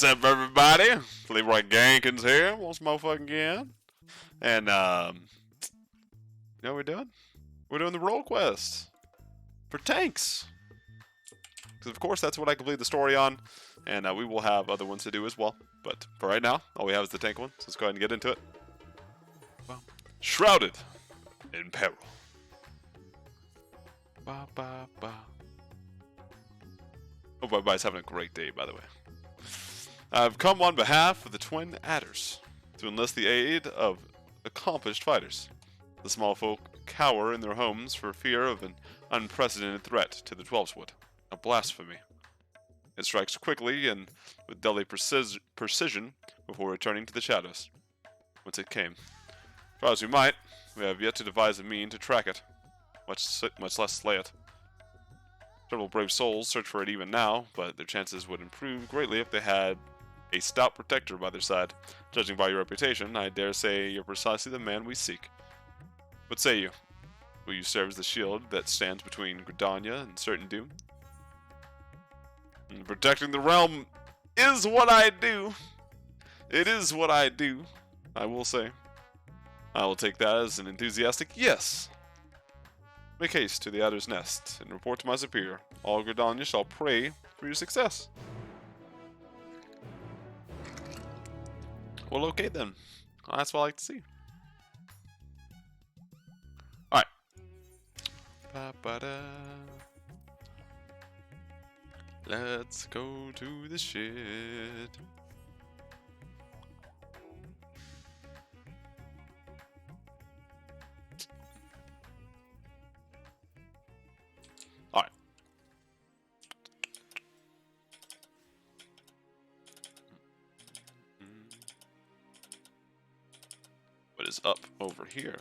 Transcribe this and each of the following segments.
What's up, everybody? Leroy Gankins here, once motherfucking again. And, you know what we're doing? We're doing the role quest for tanks. Because, of course, that's what I complete the story on. And we will have other ones to do as well. But for right now, all we have is the tank one. So let's go ahead and get into it. Well, shrouded in peril. Ba, ba, ba. Hope everybody's having a great day, by the way. I've come on behalf of the Twin Adders to enlist the aid of accomplished fighters. The small folk cower in their homes for fear of an unprecedented threat to the Twelveswood, a blasphemy. It strikes quickly and with deadly precision before returning to the shadows, whence it came. Try as we might, we have yet to devise a mean to track it, much less slay it. Several brave souls search for it even now, but their chances would improve greatly if they had a stout protector by their side. Judging by your reputation, I dare say you're precisely the man we seek. What say you? Will you serve as the shield that stands between Gridania and certain doom? And protecting the realm is what I do. It is what I do, I will say. I will take that as an enthusiastic yes. Make haste to the Adder's Nest and report to my superior. All Gridania shall pray for your success. Well, okay then. That's what I like to see. Alright. Let's go to the shit. Alright. What is up over here?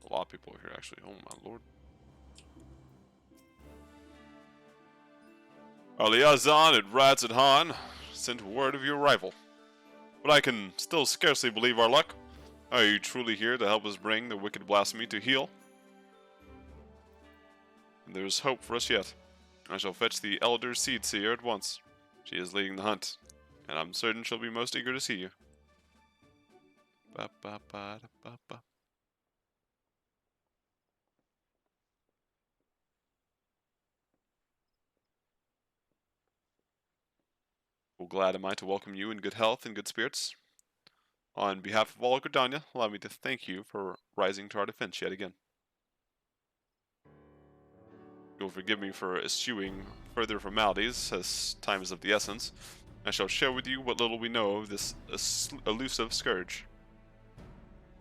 A lot of people are here actually. Oh my lord. Our liaison at Rats at Han sent word of your arrival. But I can still scarcely believe our luck. Are you truly here to help us bring the wicked blasphemy to heel? There is hope for us yet. I shall fetch the Elder Seed Seer at once. She is leading the hunt, and I'm certain she'll be most eager to see you. Ba, ba, ba, da, ba, ba. Well, glad am I to welcome you in good health and good spirits. On behalf of all Gridania, allow me to thank you for rising to our defense yet again. You'll forgive me for eschewing further formalities, as time is of the essence. I shall share with you what little we know of this elusive scourge.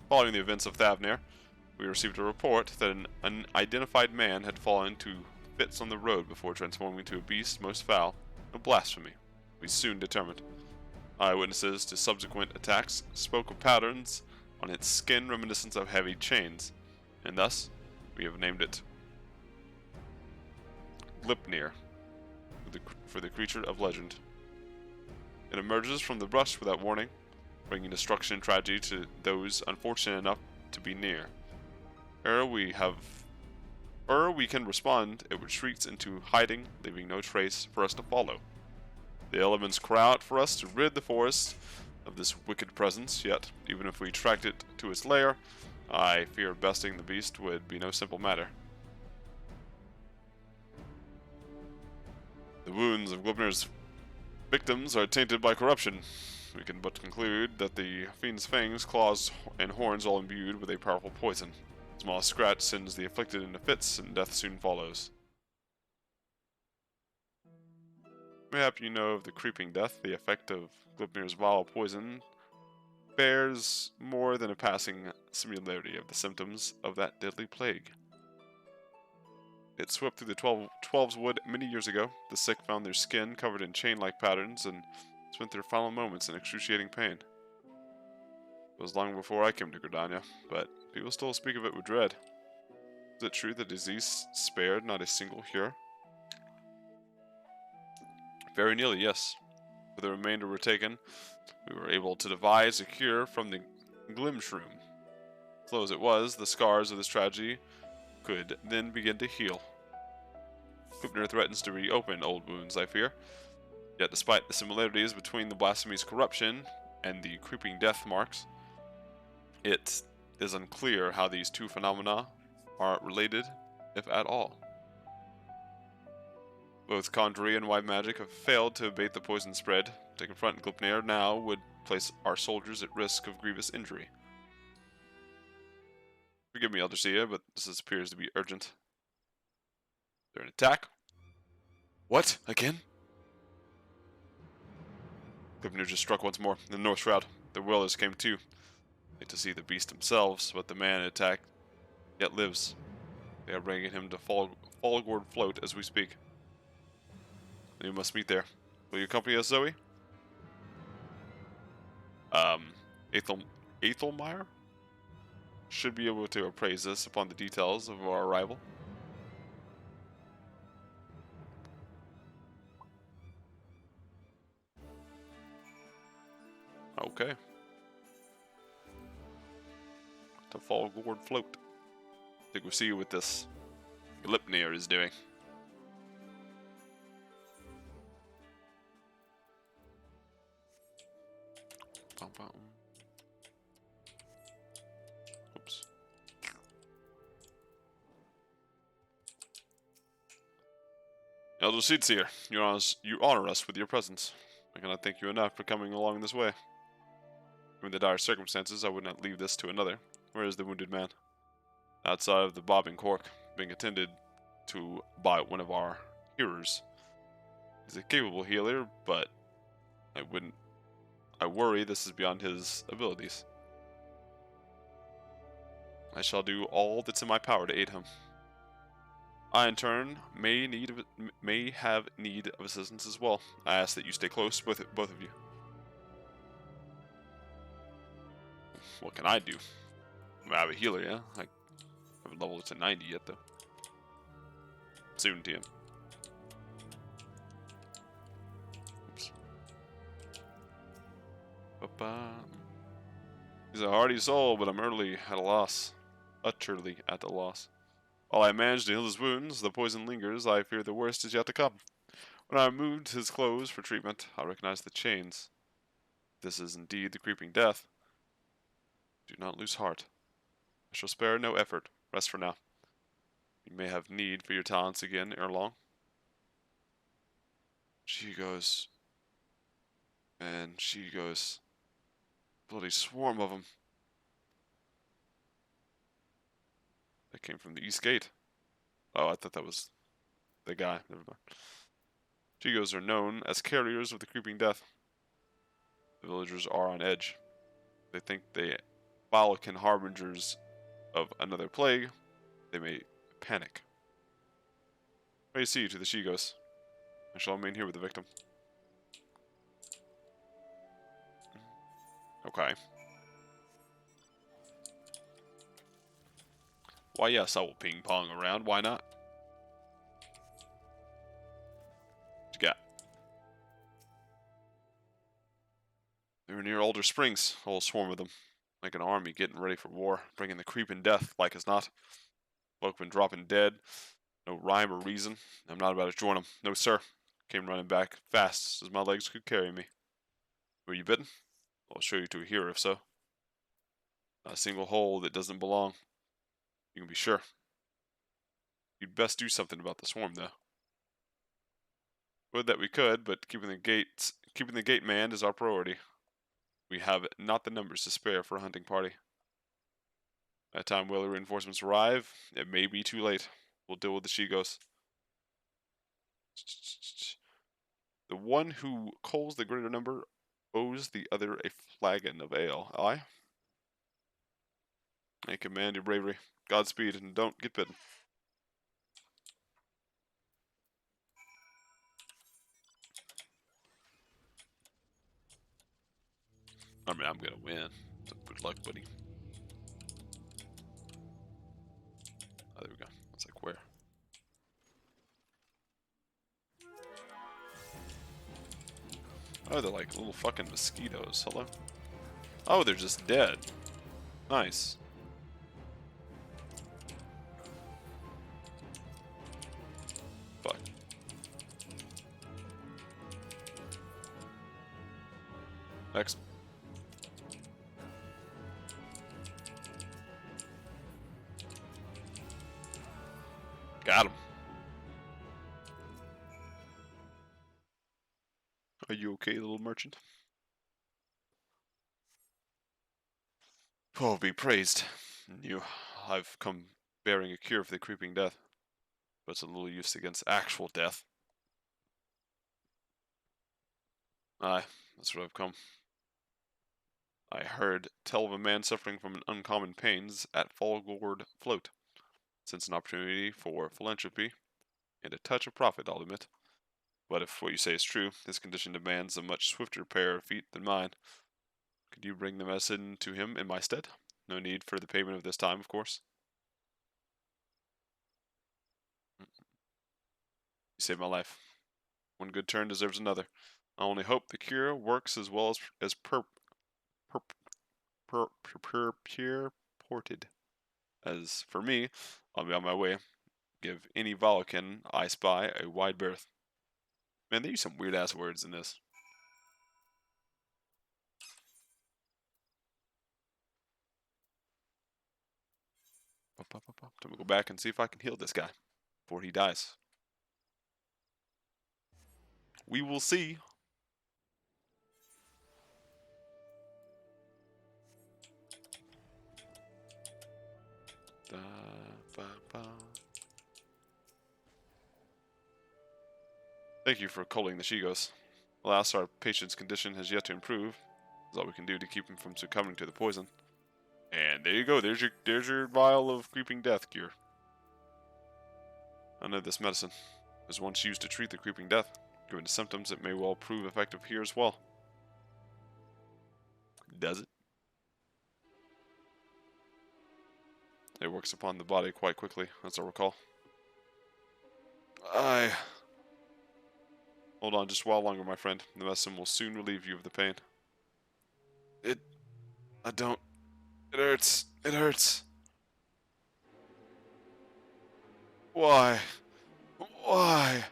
Following the events of Thavnir, we received a report that an unidentified man had fallen to fits on the road before transforming into a beast most foul, a blasphemy. We soon determined. Eyewitnesses to subsequent attacks spoke of patterns on its skin reminiscent of heavy chains, and thus we have named it Glipnir, for the creature of legend. It emerges from the brush without warning, bringing destruction and tragedy to those unfortunate enough to be near. Ere we can respond, it retreats into hiding, leaving no trace for us to follow. The elements cry out for us to rid the forest of this wicked presence, yet, even if we tracked it to its lair, I fear besting the beast would be no simple matter. The wounds of Glipnir's victims are tainted by corruption. We can but conclude that the fiend's fangs, claws, and horns all imbued with a powerful poison. A small scratch sends the afflicted into fits, and death soon follows. Mayhap you know of the creeping death. The effect of Glipnir's vile poison bears more than a passing similarity of the symptoms of that deadly plague. It swept through the Twelveswood many years ago. The sick found their skin covered in chain-like patterns and spent their final moments in excruciating pain. It was long before I came to Gridania, but people still speak of it with dread. Is it true the disease spared not a single cure? Very nearly, yes. For the remainder were taken, we were able to devise a cure from the Glimshroom. Slow as it was, the scars of this tragedy could then begin to heal. Glipnir threatens to reopen old wounds, I fear. Yet despite the similarities between the blasphemy's corruption and the creeping death marks, it is unclear how these two phenomena are related, if at all. Both conjury and white magic have failed to abate the poison spread. To confront Glipnir now would place our soldiers at risk of grievous injury. Forgive me, Elder Sia, but this appears to be urgent. Is there an attack? What? Again? Glipnir just struck once more in the north shroud. The Whalers came too. Hate to see the beast themselves, but the man attacked yet lives. They are bringing him to Fallgourd Float as we speak. We must meet there. Will you accompany us, Zoe? Ethelmeyer? Should be able to appraise us upon the details of our arrival. Okay. To Fallgourd Float. I think we'll see what this Glipnir is doing. Oops. Elder Seeds here. You honor us with your presence. I cannot thank you enough for coming along this way. Given the dire circumstances, I would not leave this to another. Where is the wounded man? Outside of the bobbing cork, being attended to by one of our hearers. He's a capable healer, but I worry this is beyond his abilities. I shall do all that's in my power to aid him. I, in turn, may have need of assistance as well. I ask that you stay close, both of you. What can I do? I have a healer, yeah? I haven't leveled it to 90 yet, though. Soon, TM. Oops. He's a hardy soul, but I'm utterly at a loss. Utterly at a loss. While I manage to heal his wounds, the poison lingers. I fear the worst is yet to come. When I removed his clothes for treatment, I recognized the chains. This is indeed the creeping death. Do not lose heart. I shall spare no effort. Rest for now. You may have need for your talents again ere long. She goes. And she goes. Bloody swarm of them. They came from the east gate. Oh, I thought that was the guy. Never mind. Chigos are known as carriers of the creeping death. The villagers are on edge. They think they Balakan harbingers of another plague. They may panic. Pray see to the Chigos. I shall remain here with the victim. Okay. Why, yes, I will ping-pong around. Why not? What you got? They were near Alder Springs, a whole swarm of them. Like an army getting ready for war, bringing the creeping death, like as not. Folk been dropping dead. No rhyme or reason. I'm not about to join them. No, sir. Came running back fast as my legs could carry me. Were you bitten? I'll show you to a hero if so. Not a single hole that doesn't belong. You can be sure. You'd best do something about the swarm, though. Would that we could, but keeping the gate manned is our priority. We have not the numbers to spare for a hunting party. By the time whaler reinforcements arrive, it may be too late. We'll deal with the Chigos. The one who calls the greater number owes the other a flagon of ale. Aye? I command your bravery. Godspeed, and don't get bitten. I mean, I'm gonna win. So good luck, buddy. Oh, there we go. It's like where? Oh, they're like little fucking mosquitoes. Hello? Oh, they're just dead. Nice. Fuck. Next. Got him. Are you okay, little merchant? Oh, be praised. I've come bearing a cure for the creeping death, but it's a little use against actual death. Aye, that's what I've come. I heard tell of a man suffering from an uncommon pains at Fallgourd Float. Since an opportunity for philanthropy and a touch of profit, I'll admit. But if what you say is true, his condition demands a much swifter pair of feet than mine. Could you bring the medicine to him in my stead? No need for the payment of this time, of course. You saved my life. One good turn deserves another. I only hope the cure works as well as purported. As for me, I'll be on my way. Give any Valakin I spy a wide berth. Man, they use some weird ass words in this. I'm gonna go back and see if I can heal this guy before he dies. We will see. Da, ba, ba. Thank you for culling the Shigos. Alas, our patient's condition has yet to improve. That's all we can do to keep him from succumbing to the poison. And there you go. There's your vial of creeping death cure. I know this medicine was once used to treat the creeping death. Given the symptoms, it may well prove effective here as well. Does it? It works upon the body quite quickly, as I recall. Hold on just a while longer, my friend. The medicine will soon relieve you of the pain. I don't... It hurts. It hurts. Why? Why?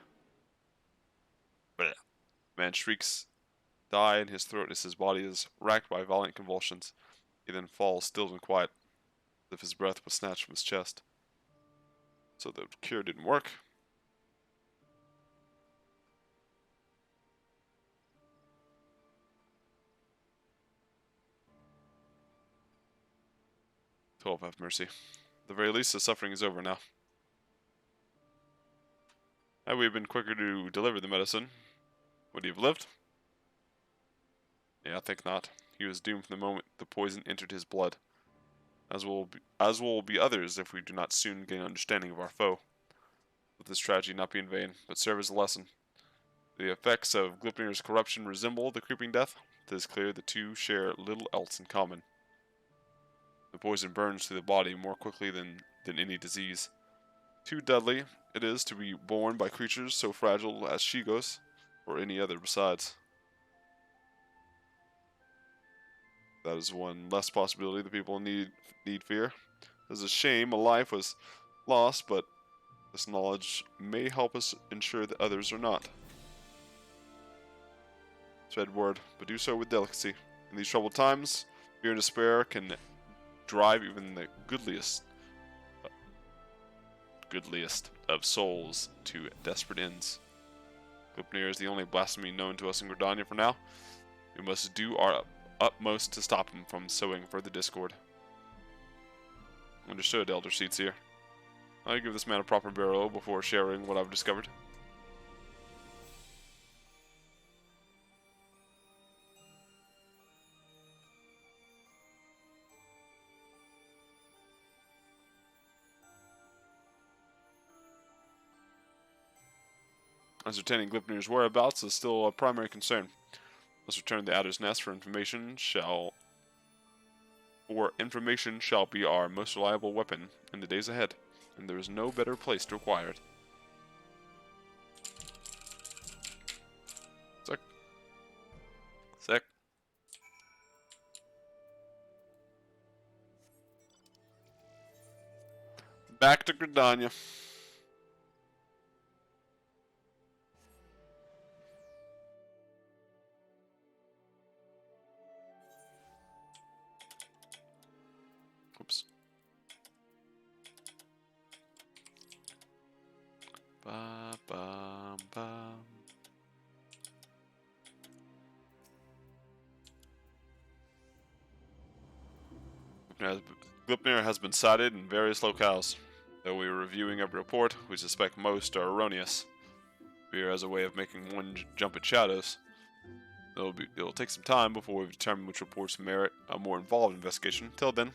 Blech. Man shrieks, die in his throat as his body is racked by violent convulsions. He then falls still and quiet, as if his breath was snatched from his chest. So the cure didn't work. Twelve, have mercy. At the very least, the suffering is over now. Had we been quicker to deliver the medicine, would he have lived? Yeah, I think not. He was doomed from the moment the poison entered his blood, as will be others if we do not soon gain understanding of our foe. Let this tragedy not be in vain, but serve as a lesson. The effects of Glipnir's corruption resemble the creeping death. It is clear the two share little else in common. The poison burns through the body more quickly than any disease. Too deadly it is to be borne by creatures so fragile as Shigos, or any other besides. That is one less possibility the people need fear. It is a shame a life was lost, but this knowledge may help us ensure that others are not. Tread word, but do so with delicacy. In these troubled times, fear and despair can drive even the goodliest of souls to desperate ends. Glipnir is the only blasphemy known to us in Gridania for now. We must do our utmost to stop him from sowing further discord. Understood, Elder Seats here. I'll give this man a proper burial before sharing what I've discovered. Ascertaining Glipnir's whereabouts is still a primary concern. Let's return to the Adder's Nest for information shall be our most reliable weapon in the days ahead, and there is no better place to acquire it. Sick. Back to Gridania. bum, bum. Glipnir has been cited in various locales. Though we are reviewing every report, we suspect most are erroneous. Fear as a way of making one jump at shadows. It'll take some time before we determine which reports merit a more involved investigation. Until then,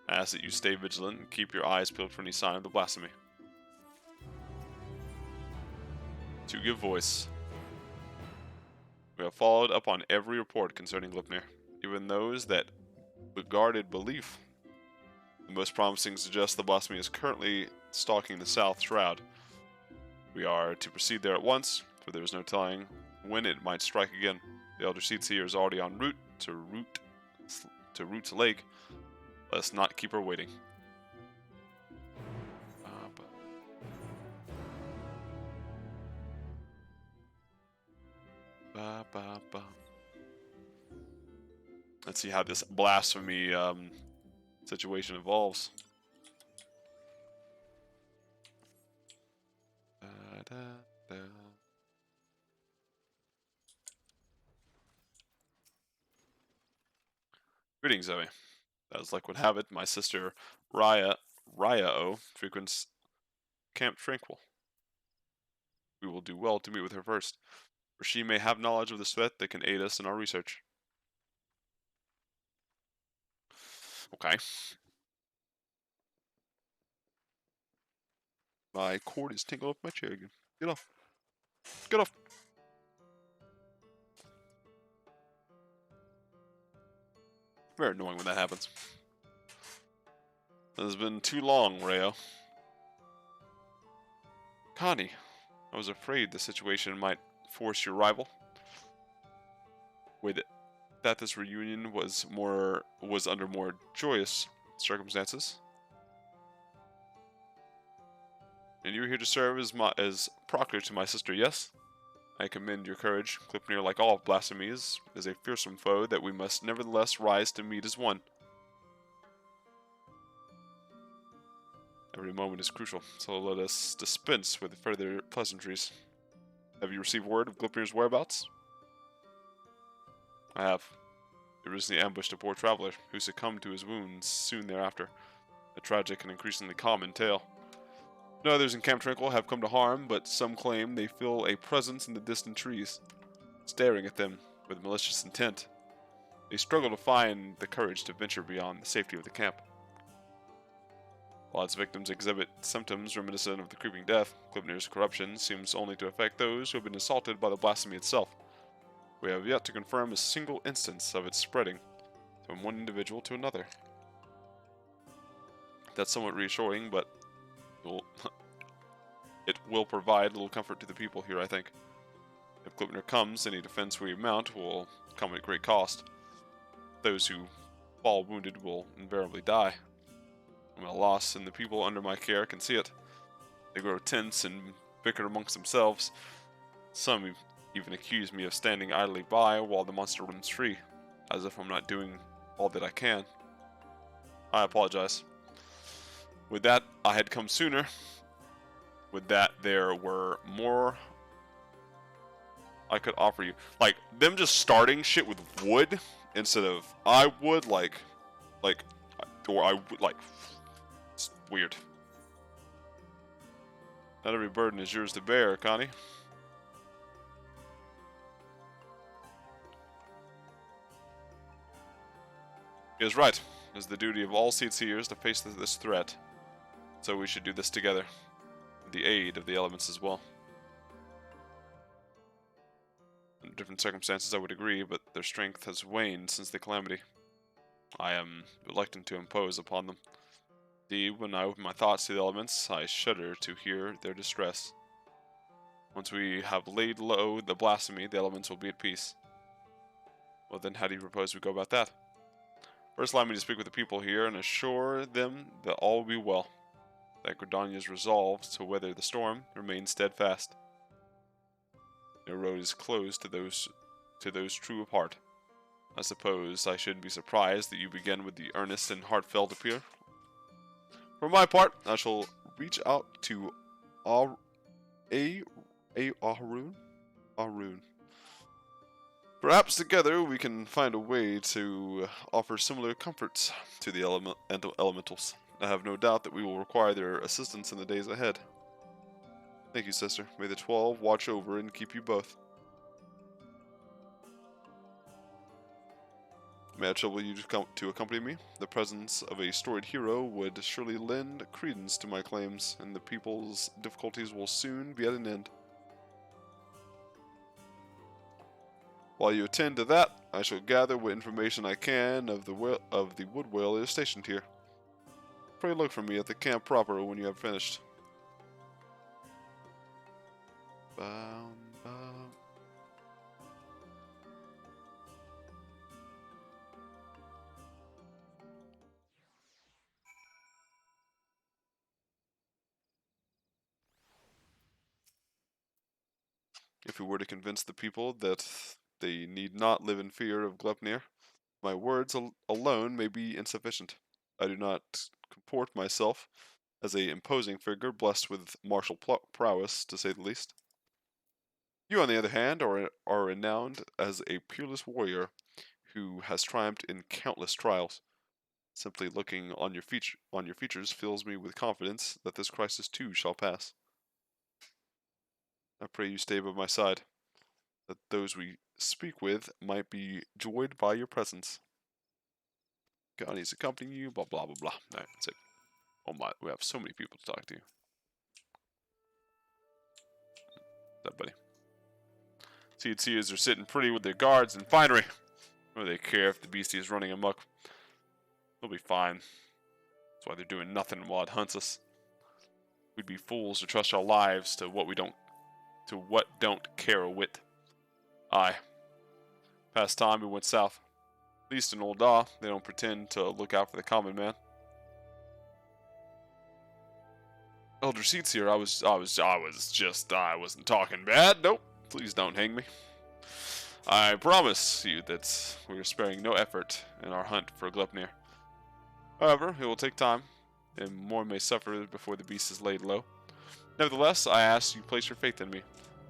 I ask that you stay vigilant and keep your eyes peeled for any sign of the blasphemy. To give voice. We have followed up on every report concerning Glipnir, even those that regarded belief. The most promising suggest the blasphemy is currently stalking the South Shroud. We are to proceed there at once, for there is no telling when it might strike again. The Elder Seer is already en route to Root's Lake. Let's not keep her waiting. Let's see how this blasphemy situation evolves. Greetings, Zoe. As luck would have it, my sister Rya-O frequents Camp Tranquil. We will do well to meet with her first, for she may have knowledge of the threat that can aid us in our research. Okay. My cord is tingling off my chair again. Get off. Get off. Very annoying when that happens. It has been too long, Rayo. Connie, I was afraid the situation might force your rival. Wait, that this reunion was under more joyous circumstances. And you are here to serve as proctor to my sister, yes? I commend your courage. Glipnir, like all blasphemies, is a fearsome foe that we must nevertheless rise to meet as one. Every moment is crucial, so let us dispense with further pleasantries. Have you received word of Glipnir's whereabouts? I have. He recently ambushed a poor traveler, who succumbed to his wounds soon thereafter. A tragic and increasingly common tale. No others in Camp Tranquil have come to harm, but some claim they feel a presence in the distant trees, staring at them with malicious intent. They struggle to find the courage to venture beyond the safety of the camp. While its victims exhibit symptoms reminiscent of the creeping death, Glipnir's corruption seems only to affect those who have been assaulted by the blasphemy itself. We have yet to confirm a single instance of it spreading from one individual to another. That's somewhat reassuring, but it will provide little comfort to the people here, I think. If Glipnir comes, any defense we mount will come at great cost. Those who fall wounded will invariably die. I'm at a loss, and the people under my care can see it. They grow tense and bicker amongst themselves. Some even accuse me of standing idly by while the monster runs free, as if I'm not doing all that I can. I apologize. With that, I had come sooner. With that, there were more I could offer you. Like, them just starting shit with wood instead of I would, or I would, it's weird. Not every burden is yours to bear, Connie. He is right. It is the duty of all seers to face this threat. So we should do this together, with the aid of the elements as well. In different circumstances, I would agree, but their strength has waned since the calamity. I am reluctant to impose upon them. Indeed, when I open my thoughts to the elements, I shudder to hear their distress. Once we have laid low the blasphemy, the elements will be at peace. Well then, how do you propose we go about that? First, allow me to speak with the people here and assure them that all will be well. That Gridania's resolve to weather the storm remains steadfast. No road is closed to those true of heart. I suppose I shouldn't be surprised that you begin with the earnest and heartfelt appeal. For my part, I shall reach out to Ahroon? Ahroon. Perhaps together we can find a way to offer similar comforts to the elementals. I have no doubt that we will require their assistance in the days ahead. Thank you, sister. May the 12 watch over and keep you both. May I trouble you to accompany me? The presence of a storied hero would surely lend credence to my claims, and the people's difficulties will soon be at an end. While you attend to that, I shall gather what information I can of the wood whalers stationed here. Pray look for me at the camp proper when you have finished. Bound. If we were to convince the people that they need not live in fear of Glepnir, my words alone may be insufficient. I do not comport myself as a imposing figure blessed with martial prowess, to say the least. You, on the other hand, are renowned as a peerless warrior who has triumphed in countless trials. Simply looking on your features fills me with confidence that this crisis too shall pass. I pray you stay by my side, that those we speak with might be joyed by your presence. God is accompanying you, blah blah blah blah. Alright, that's it. Oh my, we have so many people to talk to. That buddy. Seers are sitting pretty with their guards and finery. What do they care if the beastie is running amok? They'll be fine. That's why they're doing nothing while it hunts us. We'd be fools to trust our lives to what don't care a whit. Aye. Past time we went south. At least in Old Daw, they don't pretend to look out for the common man. Elder Seats here, I wasn't talking bad. Nope. Please don't hang me. I promise you that we are sparing no effort in our hunt for Glepnir. However, it will take time, and more may suffer before the beast is laid low. Nevertheless, I ask you place your faith in me.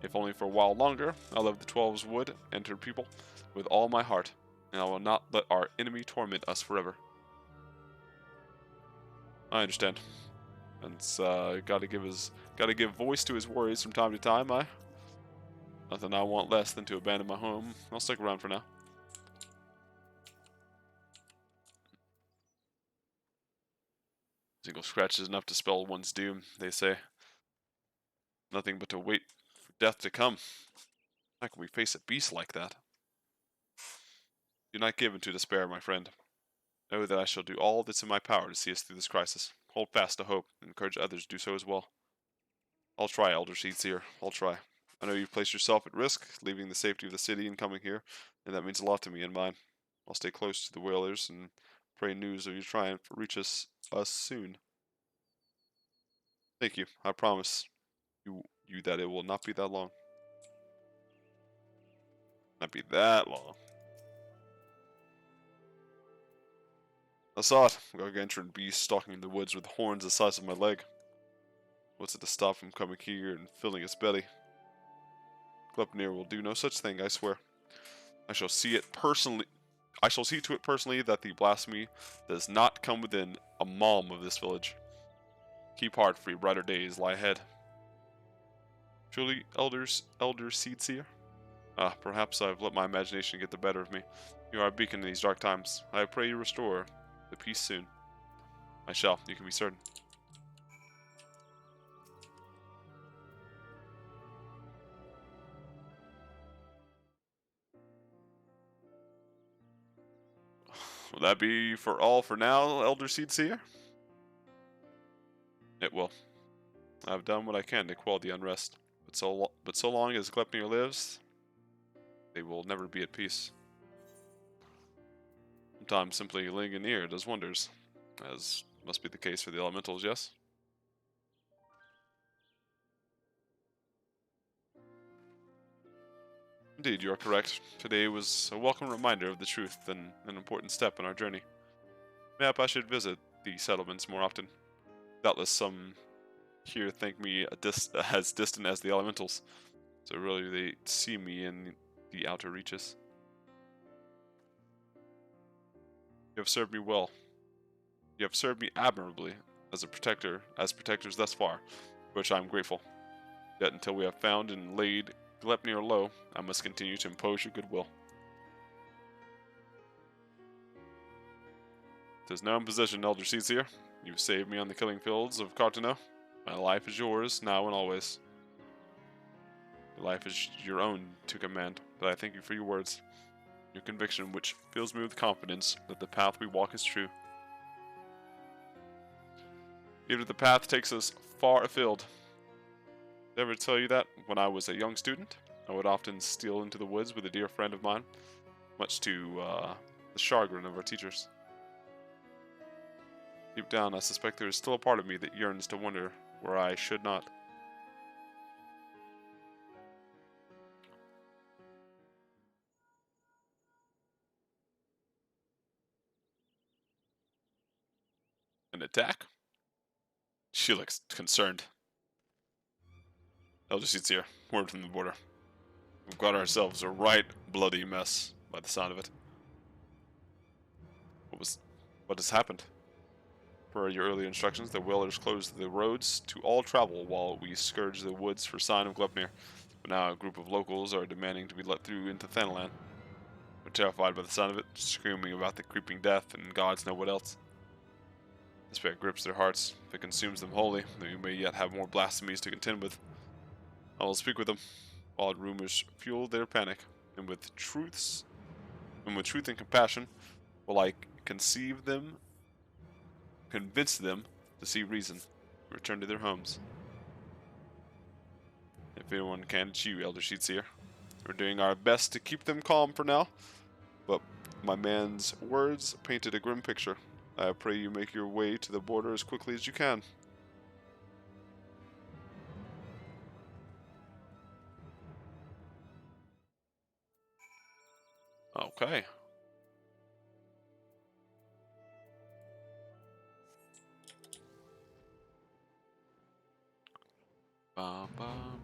If only for a while longer, I love the 12's wood and her people with all my heart, and I will not let our enemy torment us forever. I understand. And gotta give voice to his worries from time to time. Nothing I want less than to abandon my home. I'll stick around for now. Single scratch is enough to spell one's doom, they say. Nothing but to wait for death to come. How can we face a beast like that? Do not give in to despair, my friend. Know that I shall do all that's in my power to see us through this crisis. Hold fast to hope, and encourage others to do so as well. I'll try, Elder Seedseer. I'll try. I know you've placed yourself at risk, leaving the safety of the city and coming here, and that means a lot to me and mine. I'll stay close to the whalers and pray news of your triumph reaches us soon. Thank you. I promise you that it will not be that long. Not be that long. I saw it. A gargantuan beast stalking in the woods with horns the size of my leg. What's it to stop from coming here and filling its belly? Glepnir will do no such thing, I swear. I shall see to it personally that the blasphemy does not come within a malm of this village. Keep heart, for your brighter days lie ahead. Truly, Elder Seedseer? Perhaps I've let my imagination get the better of me. You are a beacon in these dark times. I pray you restore the peace soon. I shall, you can be certain. Will that be all for now, Elder Seedseer? It will. I've done what I can to quell the unrest, but so long as Glepnir lives, they will never be at peace. Sometimes simply lingering near does wonders, as must be the case for the elementals, yes? Indeed, you are correct. Today was a welcome reminder of the truth and an important step in our journey. Mayhap I should visit the settlements more often. Doubtless some here think me as distant as the elementals. So really they see me in the outer reaches. You have served me well. You have served me admirably as protectors thus far, for which I am grateful. Yet until we have found and laid Glepnir low, I must continue to impose your goodwill. 'Tis now in possession, Elder Seaseer. You saved me on the killing fields of Cartano. My life is yours, now and always. Your life is your own to command, but I thank you for your words, your conviction which fills me with confidence that the path we walk is true. Even if the path takes us far afield. Did I ever tell you that when I was a young student, I would often steal into the woods with a dear friend of mine, much to the chagrin of our teachers. Deep down, I suspect there is still a part of me that yearns to wander where I should not. An attack? She looks concerned. Elder Seats here. Word from the border. We've got ourselves a right bloody mess, by the sound of it. What has happened? Per your earlier instructions, the whalers closed the roads to all travel while we scourge the woods for sign of Glepnir. But now a group of locals are demanding to be let through into Thanalan. They're terrified by the sound of it, screaming about the creeping death and gods know what else. Despair grips their hearts. If it consumes them wholly, then we may yet have more blasphemies to contend with. I will speak with them. Wild rumors fuel their panic, and with truth and compassion, will I convince them to see reason, and return to their homes. If anyone can, it's you, Elder Sheets here. We're doing our best to keep them calm for now, but my man's words painted a grim picture. I pray you make your way to the border as quickly as you can. Okay. Bum, bum.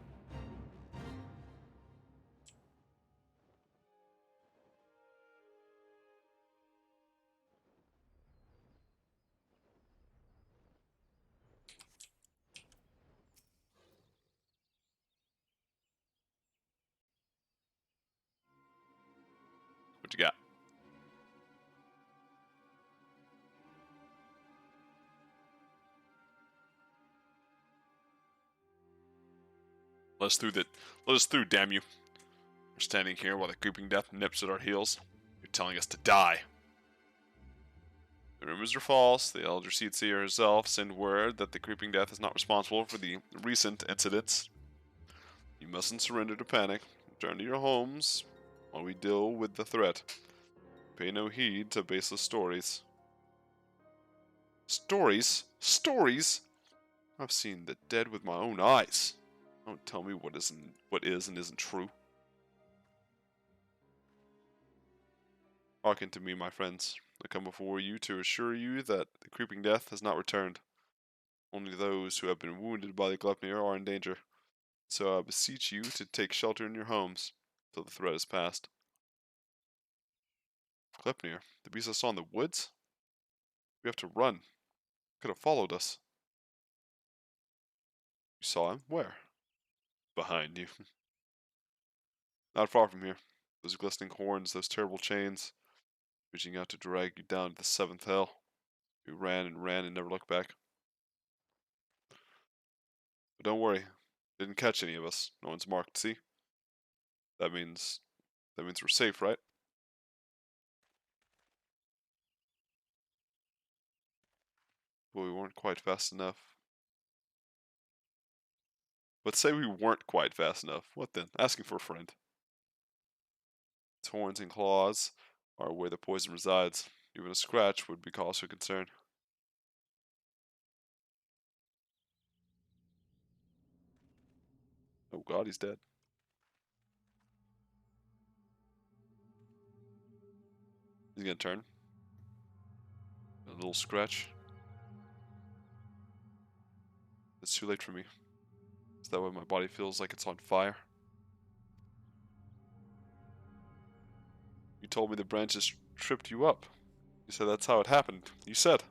What you got? Let us through, damn you. We're standing here while the creeping death nips at our heels. You're telling us to die. The rumors are false. The Elder Seatseer herself sent word that the creeping death is not responsible for the recent incidents. You mustn't surrender to panic. Return to your homes while we deal with the threat. Pay no heed to baseless stories. Stories? Stories? I've seen the dead with my own eyes. Don't tell me what is and isn't true. Hearken to me, my friends. I come before you to assure you that the creeping death has not returned. Only those who have been wounded by the Glepnir are in danger. So I beseech you to take shelter in your homes till the threat is past. Glepnir, the beast I saw in the woods? We have to run. Could have followed us. You saw him? Where? Behind you. Not far from here. Those glistening horns, those terrible chains, reaching out to drag you down to the seventh hell. We ran and never looked back. But don't worry, didn't catch any of us. No one's marked. See? That means we're safe, right? But we weren't quite fast enough. Let's say we weren't quite fast enough. What then? Asking for a friend. Its horns and claws are where the poison resides. Even a scratch would be cause for concern. Oh god, he's dead. He's gonna turn. A little scratch. It's too late for me. Is that why my body feels like it's on fire? You told me the branches tripped you up. You said that's how it happened. You said.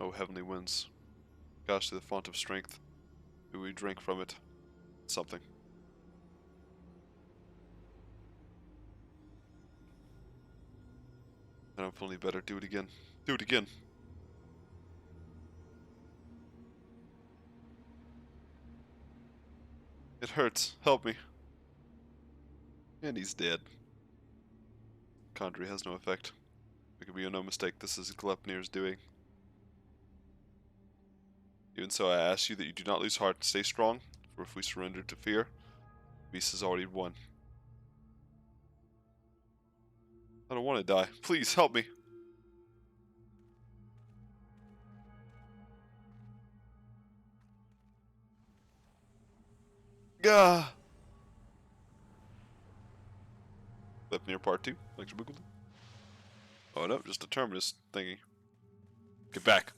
Oh, heavenly winds. Gosh, to the font of strength. Do we drink from it? Something. I don't feel any better. Do it again. Do it again. It hurts. Help me. And he's dead. Conjury has no effect. There can be no mistake. This is Glepnir's doing. Even so, I ask you that you do not lose heart and stay strong, for if we surrender to fear, the beast has already won. I don't want to die. Please, help me. Gah! Glepnir Part 2. Thanks for Boogaloo. Oh no, just a terminus thingy. Get back.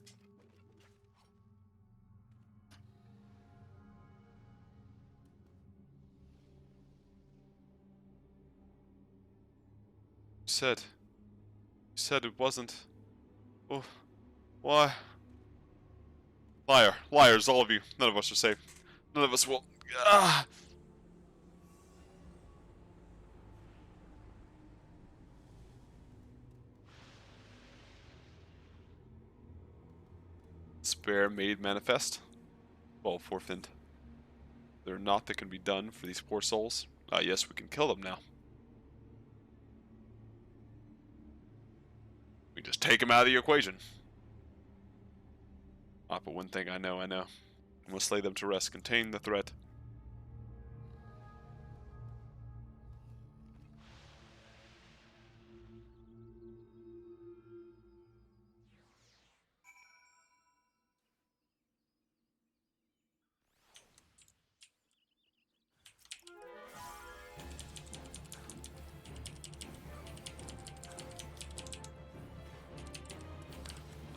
You said it wasn't. Oh, why? Liar. Liars, all of you. None of us are safe. None of us will. Ah! Despair made manifest. Well, forfeit. There are naught that can be done for these poor souls. Ah, yes, we can kill them now. We just take them out of the equation. Ah, but one thing I know. We must lay them to rest, contain the threat.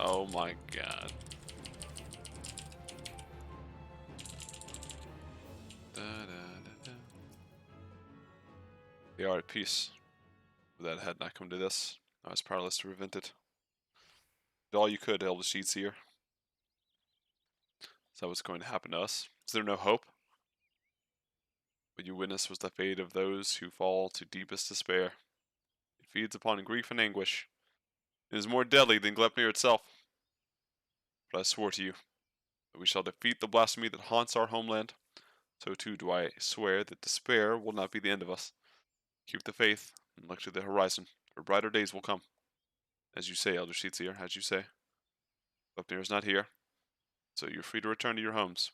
Oh my god. We are at peace. If that had not come to this, I was powerless to prevent it. Did all you could, Elder Seedseer. Is that what's going to happen to us? Is there no hope? What you witnessed was the fate of those who fall to deepest despair. It feeds upon grief and anguish. It is more deadly than Glepnir itself. But I swore to you that we shall defeat the blasphemy that haunts our homeland. So too do I swear that despair will not be the end of us. Keep the faith and look to the horizon, for brighter days will come. As you say, Elder Seedseer, as you say. Glepnir is not here, so you're free to return to your homes.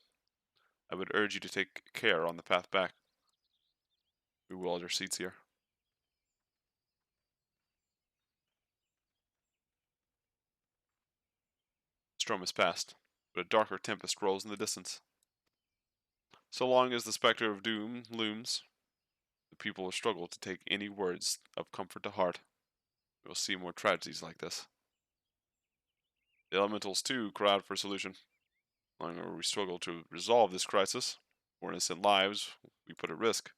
I would urge you to take care on the path back. We will, Elder Seedseer. Storm has passed, but a darker tempest rolls in the distance. So long as the specter of doom looms, the people will struggle to take any words of comfort to heart. We will see more tragedies like this. The elementals, too, crowd for a solution. The longer we struggle to resolve this crisis, more innocent lives we put at risk.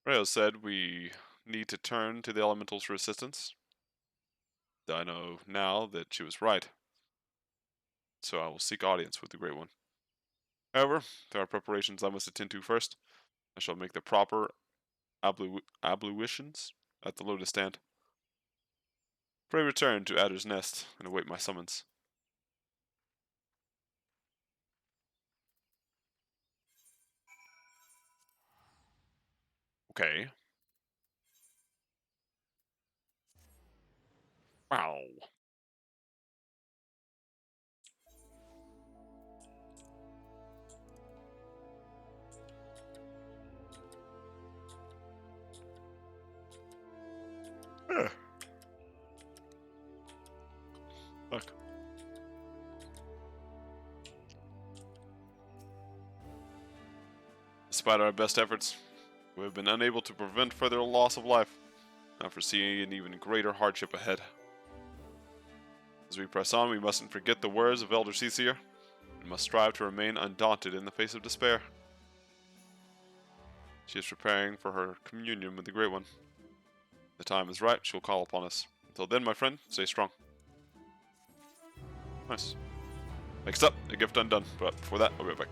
Rayo said we need to turn to the elementals for assistance. I know now that she was right, so I will seek audience with the Great One. However, there are preparations I must attend to first. I shall make the proper ablutions at the lotus stand. Pray return to Adder's Nest and await my summons. Okay. Wow. Look. Despite our best efforts, we have been unable to prevent further loss of life. I foresee an even greater hardship ahead. As we press on, we mustn't forget the words of Elder Seedseer. and must strive to remain undaunted in the face of despair. She is preparing for her communion with the Great One. The time is right, she will call upon us. Until then, my friend, stay strong. Nice. Next up, a gift undone. But before that, I'll be right back.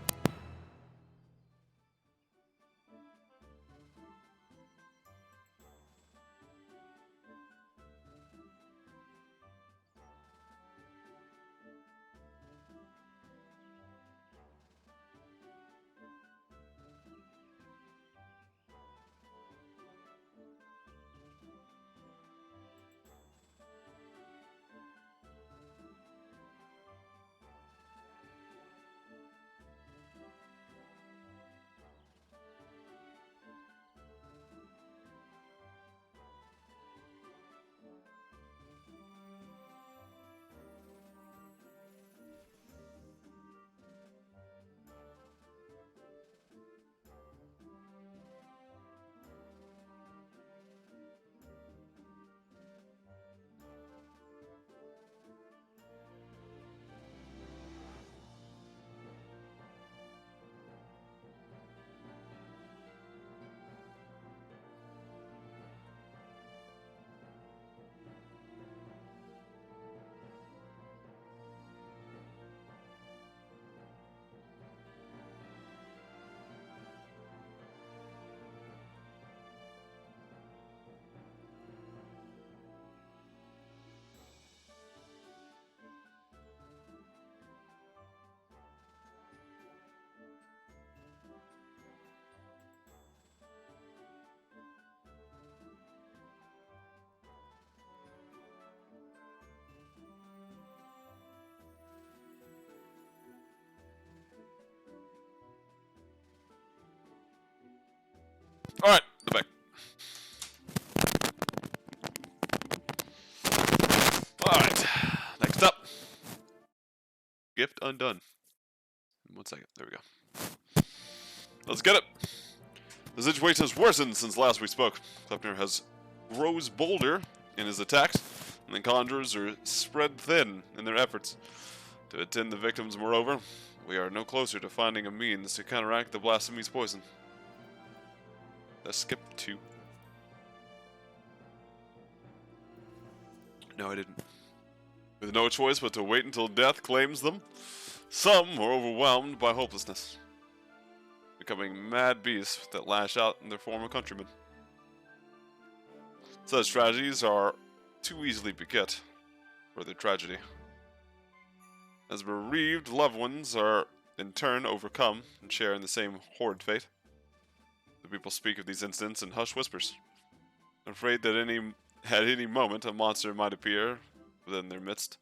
Alright, the back. Alright, next up. Gift undone. 1 second, there we go. Let's get it. The situation has worsened since last we spoke. Kleppner grows bolder in his attacks, and the conjurers are spread thin in their efforts to attend the victims. Moreover, we are no closer to finding a means to counteract the blasphemy's poison. Let's skip 2. No, I didn't. With no choice but to wait until death claims them, some are overwhelmed by hopelessness, becoming mad beasts that lash out in their former countrymen. Such tragedies are too easily beget further tragedy, as bereaved loved ones are in turn overcome and share in the same horrid fate. The people speak of these incidents in hushed whispers, afraid that at any moment a monster might appear within their midst.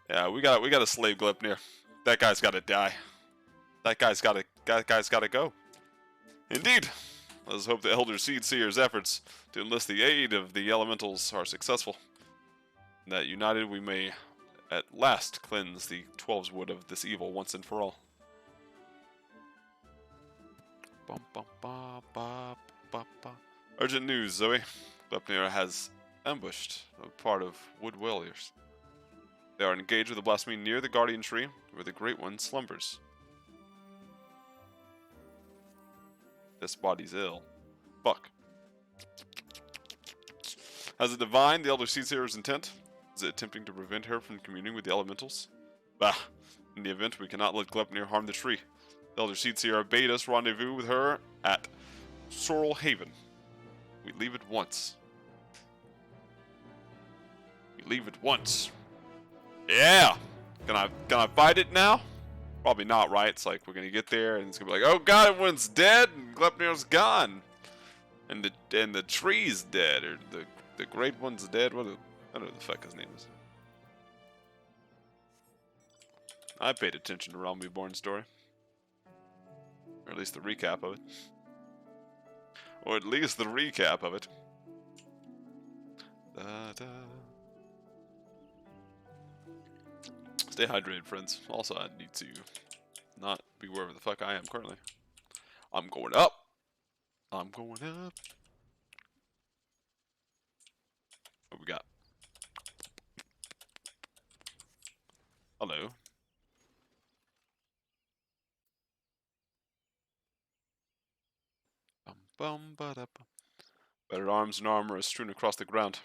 Yeah, we got a slave Gleipnir. That guy's got to die. That guy's got to go. Indeed. Let's hope the Elder Seedseer's efforts to enlist the aid of the elementals are successful, and that united we may at last cleanse the 12's wood of this evil once and for all. Bum, bum, ba, ba, ba, ba. Urgent news, Zoe. Gleipnir has ambushed a part of Wood Warriors. They are engaged with the blasphemy near the Guardian Tree, where the Great One slumbers. This body's ill. Fuck. Has it divined the Elder Seedseer's intent? Is it attempting to prevent her from communing with the elementals? Bah! In the event, we cannot let Gleipnir harm the tree. The Elder Seedseer bade us rendezvous with her at Sorrel Haven. We leave at once. We leave at once. Yeah! Can I fight it now? Probably not, right? It's like we're gonna get there and it's gonna be like, oh god, everyone's dead and Gleipnir's gone, and the tree's dead, or the Great One's dead. I don't know what the fuck his name is. I paid attention to Realm Reborn story, or at least the recap of it, or at least the recap of it. Da, da. Stay hydrated, friends. Also, I need to not be wherever the fuck I am currently. I'm going up. I'm going up. What we got? Hello. Bum, bum, ba-da-bum. Better arms and armor are strewn across the ground,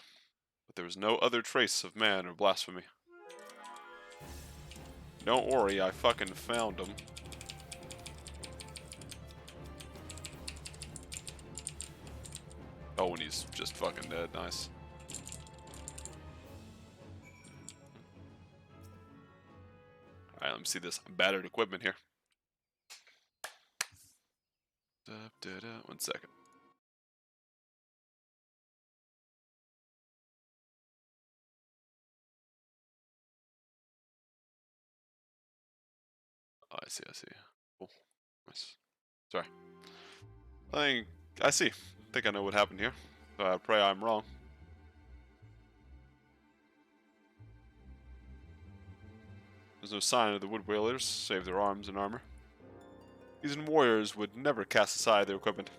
but there is no other trace of man or blasphemy. Don't worry, I fucking found him. Oh, and he's just fucking dead. Nice. Alright, let me see this battered equipment here. One second. Oh, I see, I see. Cool. Nice. Sorry. I see. I think I know what happened here. I pray I'm wrong. There's no sign of the wood whalers, save their arms and armor. These warriors would never cast aside their equipment.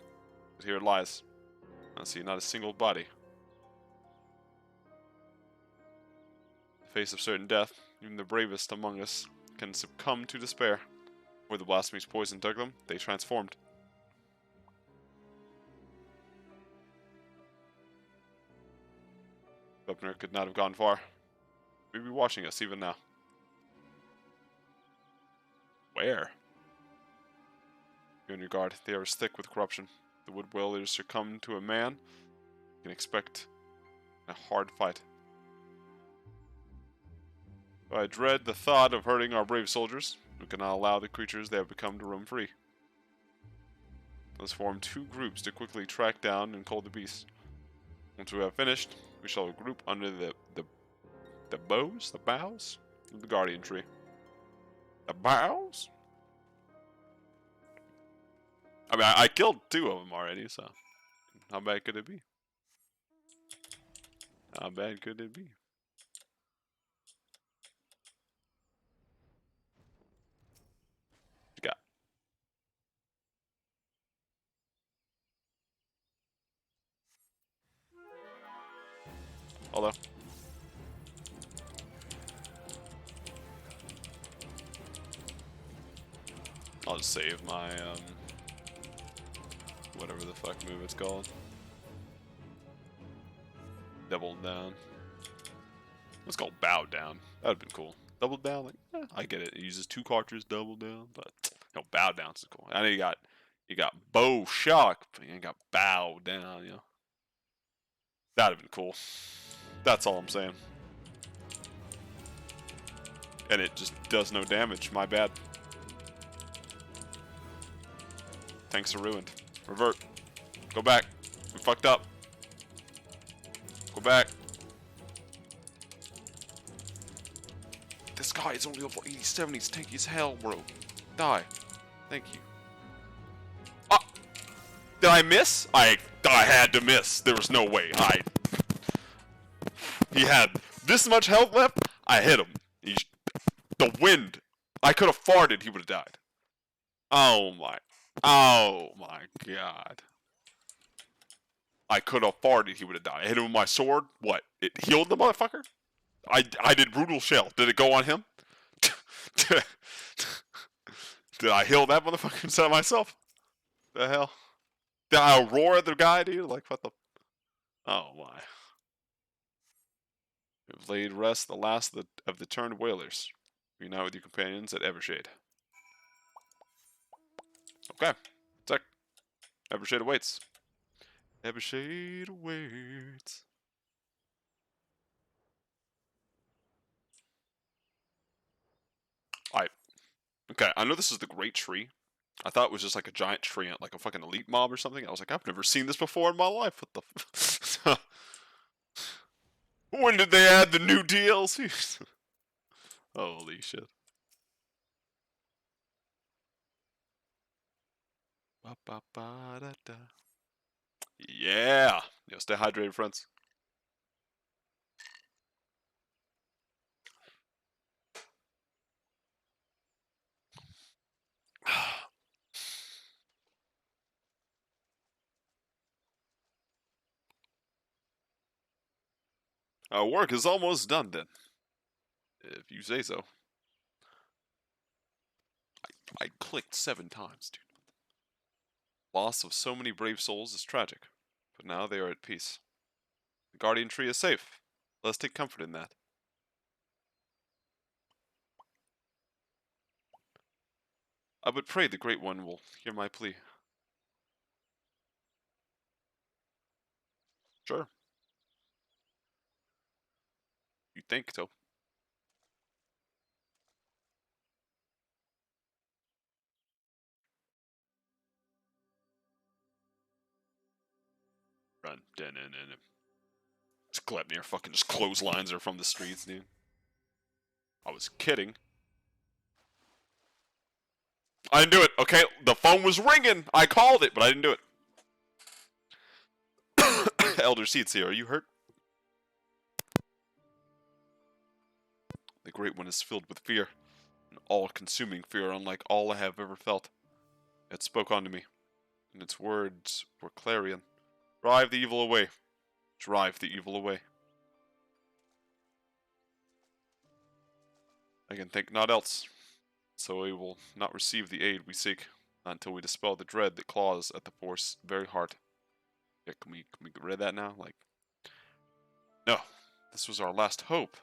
But here it lies. I see not a single body. In the face of certain death, even the bravest among us can succumb to despair. Where the blasphemy's poison took them, they transformed. Bupner could not have gone far. Maybe watching us even now. Where? Be on your guard. They are as thick with corruption. The wood whalers succumb to a man. You can expect a hard fight. I dread the thought of hurting our brave soldiers. We cannot allow the creatures they have become to roam free. Let's form two groups to quickly track down and cull the beast. Once we have finished, we shall group under the boughs of the guardian tree. The boughs? I mean, I killed two of them already, so how bad could it be? How bad could it be? What you got? Hello? I'll just save my, whatever the fuck move it's called. Double down. Let's call bow down. That would've been cool. Double down, like, I get it. It uses two cartridges, double down, but bow down is cool. I know you got bow shock, but you ain't got bow down, you know. That'd have been cool. That's all I'm saying. And it just does no damage. My bad. Tanks are ruined. Revert. Go back. We fucked up. Go back. This guy is only level 87. He's tanky as hell, bro. Die. Thank you. Ah! Did I miss? I had to miss. There was no way. He had this much health left. I hit him. The wind. I could have farted. He would have died. Oh my god. I could have farted. He would have died. I hit him with my sword. What? It healed the motherfucker? I did brutal shell. Did it go on him? Did I heal that motherfucker instead of myself? The hell? Did I roar at the guy, dude? Like, what the? Oh my. We've laid rest the last of the turned whalers. Reunite with your companions at Evershade. Okay. Check. Evershade awaits. Evershade awaits. Alright. Okay, I know this is the Great Tree. I thought it was just like a giant tree, like a fucking elite mob or something. I was like, I've never seen this before in my life. What the? When did they add the new DLCs? Holy shit. Yeah. Yo, stay hydrated, friends. Our work is almost done then. If you say so. I clicked 7 times, dude. Loss of so many brave souls is tragic, but now they are at peace. The guardian tree is safe. Let us take comfort in that. I would pray the Great One will hear my plea. Sure. You think so? Run. Glepnir fucking just clotheslines her from the streets, dude. I was kidding. I didn't do it, okay? The phone was ringing. I called it, but I didn't do it. Elder Seeds here, are you hurt? The Great One is filled with fear. An all-consuming fear unlike all I have ever felt. It spoke unto me, and its words were clarion. Drive the evil away. Drive the evil away. I can think naught else, so we will not receive the aid we seek, not until we dispel the dread that claws at the force's very heart. Yeah, can we get rid of that now? Like, no, this was our last hope.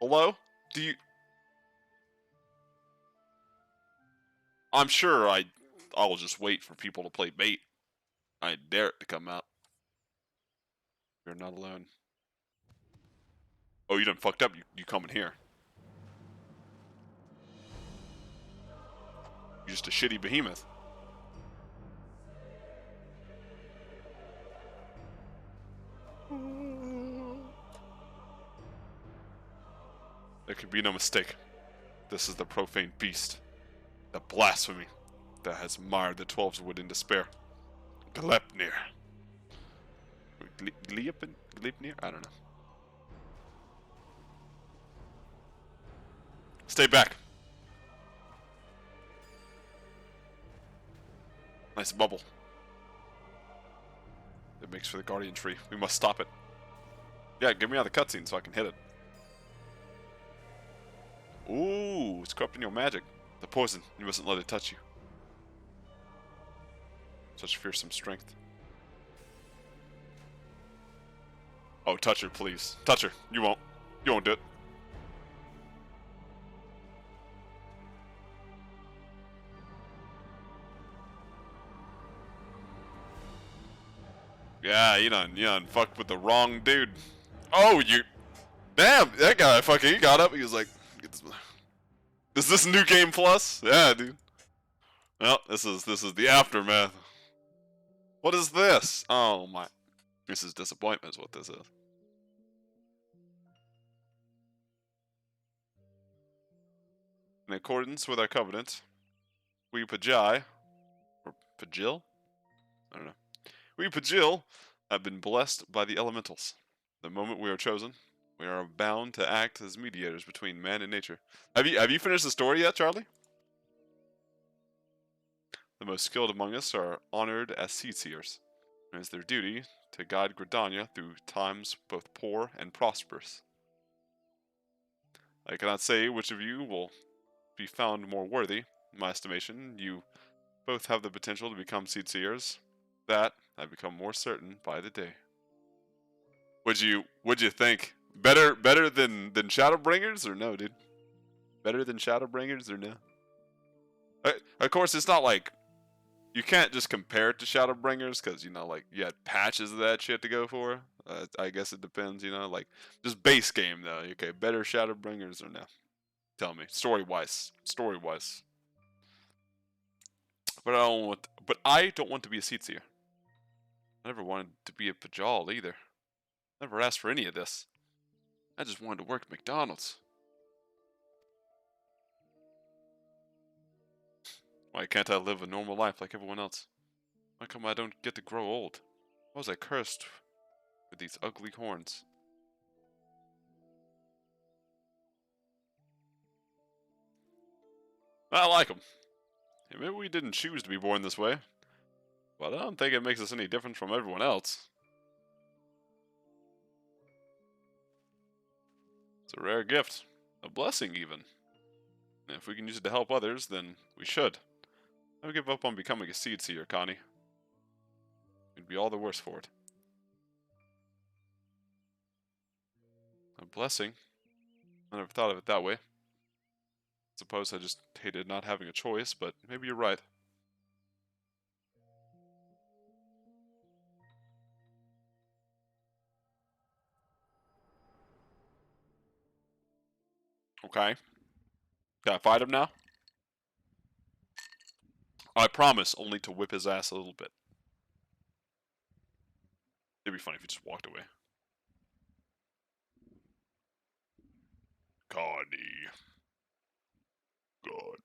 Hello? Do you... I'm sure I'll just wait for people to play bait. I dare it to come out. You're not alone. Oh, you done fucked up. You coming here. You're just a shitty behemoth. There can be no mistake. This is the profane beast. The blasphemy that has mired the 12's wood in despair. Glepnir. Glepnir? I don't know. Stay back. Nice bubble. It makes for the guardian tree. We must stop it. Yeah, get me out of the cutscene so I can hit it. Ooh, it's corrupting your magic. The poison. You mustn't let it touch you. Such fearsome strength. Oh, touch her, please. Touch her. You won't. You won't do it. Yeah, you done fucked with the wrong dude. Oh, you... Damn, that guy fucking, he got up, he was like... Is this New Game Plus? Yeah, dude. Well, this is the aftermath. What is this? Oh my... This is disappointment is what this is. In accordance with our covenant, we Pajai... Or Pajil? I don't know. We Pajil have been blessed by the elementals. The moment we are chosen, we are bound to act as mediators between man and nature. Have you finished the story yet, Charlie? The most skilled among us are honored as seed seers. It is their duty to guide Gridania through times both poor and prosperous. I cannot say which of you will be found more worthy. In my estimation, you both have the potential to become seed seers. That I become more certain by the day. What'd you think? Better than Shadowbringers or no, dude? Better than Shadowbringers or no? Of course, it's not like you can't just compare it to Shadowbringers because like you had patches of that shit to go for. I guess it depends, like just base game though. Okay, better Shadowbringers or no? Tell me, story wise. But I don't want to be a seat seer. I never wanted to be a Pajal either. Never asked for any of this. I just wanted to work at McDonald's. Why can't I live a normal life like everyone else? Why come I don't get to grow old? Why was I cursed with these ugly horns? I like them. Maybe we didn't choose to be born this way, but I don't think it makes us any different from everyone else. It's a rare gift. A blessing, even. If we can use it to help others, then we should. Don't give up on becoming a seed seer, Connie. You'd be all the worse for it. A blessing? I never thought of it that way. Suppose I just hated not having a choice, but maybe you're right. Okay. Can I fight him now? I promise only to whip his ass a little bit. It'd be funny if he just walked away. Connie. God.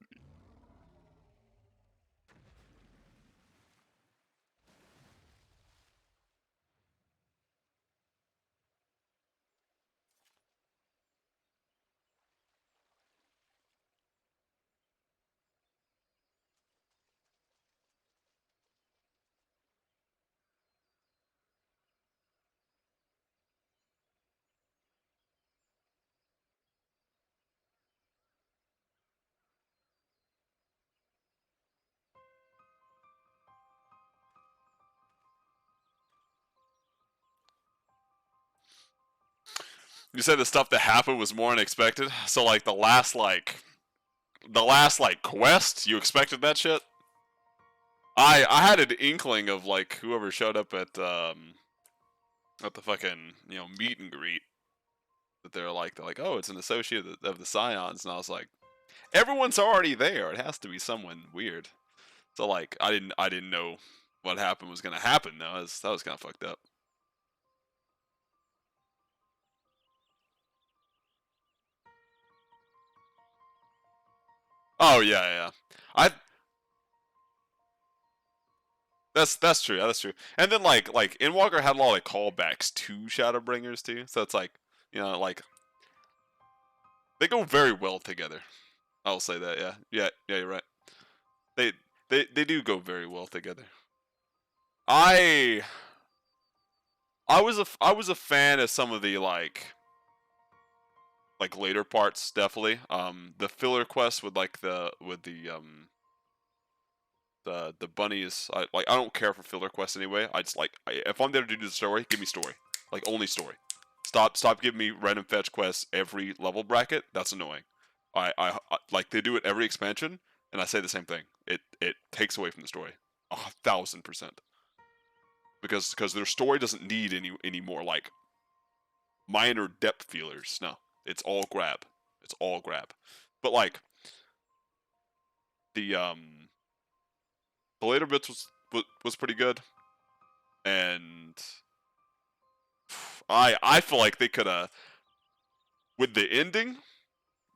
You said the stuff that happened was more unexpected. So like the last quest, you expected that shit? I had an inkling of like whoever showed up at the fucking meet and greet that they're like oh it's an associate of the Scions, and I was like everyone's already there. It has to be someone weird. So like I didn't know what happened was gonna happen though. That was kind of fucked up. Oh yeah. I that's true. Yeah, that's true. And then like Endwalker had a lot of callbacks to Shadowbringers too. So it's like like they go very well together. I'll say that. Yeah. You're right. They they do go very well together. I I was a fan of some of the later parts definitely. The filler quest with the bunnies. I don't care for filler quests anyway. I just if I'm there to do the story, give me story. Like only story. Stop giving me random fetch quests every level bracket. That's annoying. I like they do it every expansion, and I say the same thing. It takes away from the story 1,000%. Because their story doesn't need any more like minor depth feelers. No, it's all grab. It's all grab. But like the the later bits was pretty good, and I feel like they could have with the ending,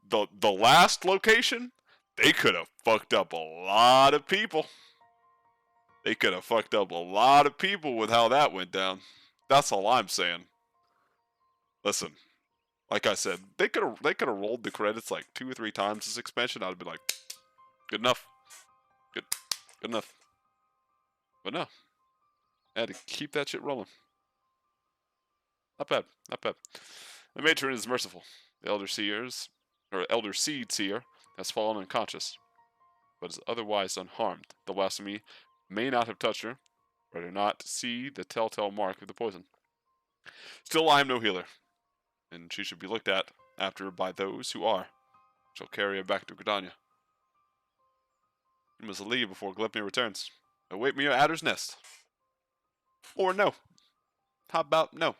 the last location, they could have fucked up a lot of people. They could have fucked up a lot of people with how that went down. That's all I'm saying. Listen, like I said, they could have rolled the credits like 2 or 3 times this expansion. I'd be like, good enough, good enough. But no, I had to keep that shit rolling. Not bad, not bad. The matron is merciful. The elder seed seer has fallen unconscious, but is otherwise unharmed. The blasphemy may not have touched her, but I do not see the telltale mark of the poison. Still, I am no healer, and she should be looked at after by those who are. Shall carry her back to Gridania. You must leave before Glepnir returns. Await me at Adder's Nest. Or no. How about no?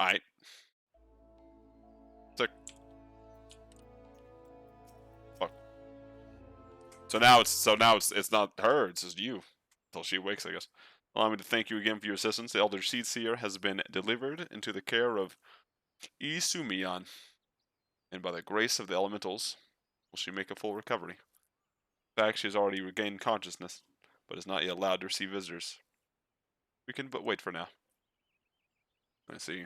Alright. So, fuck. So now it's not her, it's just you. Until she wakes, I guess. Allow me to thank you again for your assistance. The Elder Seed Seer has been delivered into the care of Isumiyan, and by the grace of the elementals will she make a full recovery. In fact, she has already regained consciousness, but is not yet allowed to receive visitors. We can but wait for now. I see.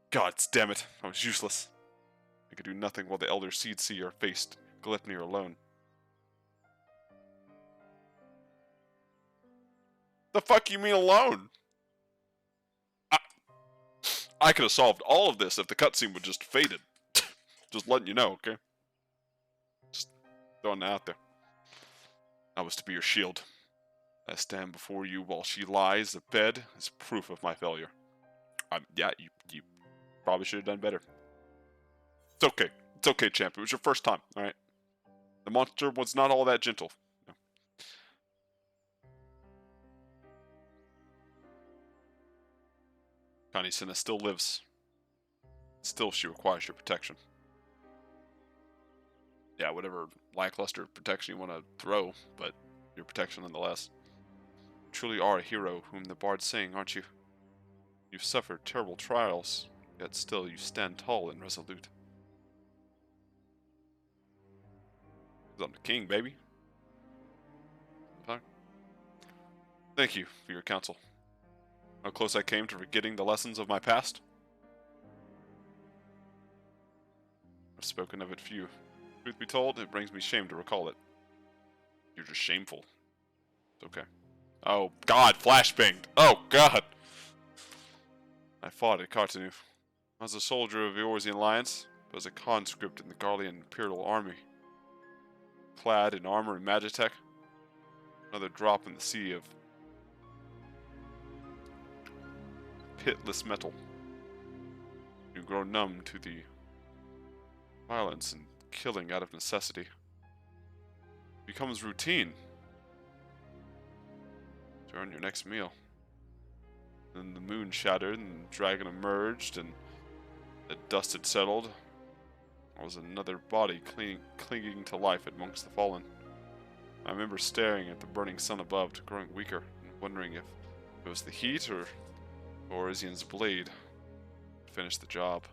God damn it, I was useless. I could do nothing while the Elder Seed Seer faced Glepnir alone. The fuck you mean alone? I could have solved all of this if the cutscene would just faded. Just letting you know, okay? Just throwing that out there. I was to be your shield. I stand before you while she lies abed as proof of my failure. Yeah, you probably should have done better. It's okay. It's okay, champ. It was your first time, alright? The monster was not all that gentle. No. Connie Senna still lives. Still, she requires your protection. Yeah, whatever lackluster protection you want to throw, but your protection nonetheless. You truly are a hero whom the bards sing, aren't you? You've suffered terrible trials, yet still you stand tall and resolute. I'm the king, baby. Thank you for your counsel. How close I came to forgetting the lessons of my past. I've spoken of it few. Truth be told, it brings me shame to recall it. You're just shameful. It's okay. Oh, God, flashbanged. Oh, God. I fought at Cartanu. I was a soldier of the Eorzean Alliance, but as a conscript in the Garlean Imperial Army. Clad in armor and magitech. Another drop in the sea of pitless metal. You grow numb to the violence and killing out of necessity. It becomes routine. To earn your next meal. Then the moon shattered and the dragon emerged and the dust had settled. There was another body clinging to life amongst the fallen. I remember staring at the burning sun above, growing weaker, and wondering if it was the heat or Eorzean's blade to finish the job.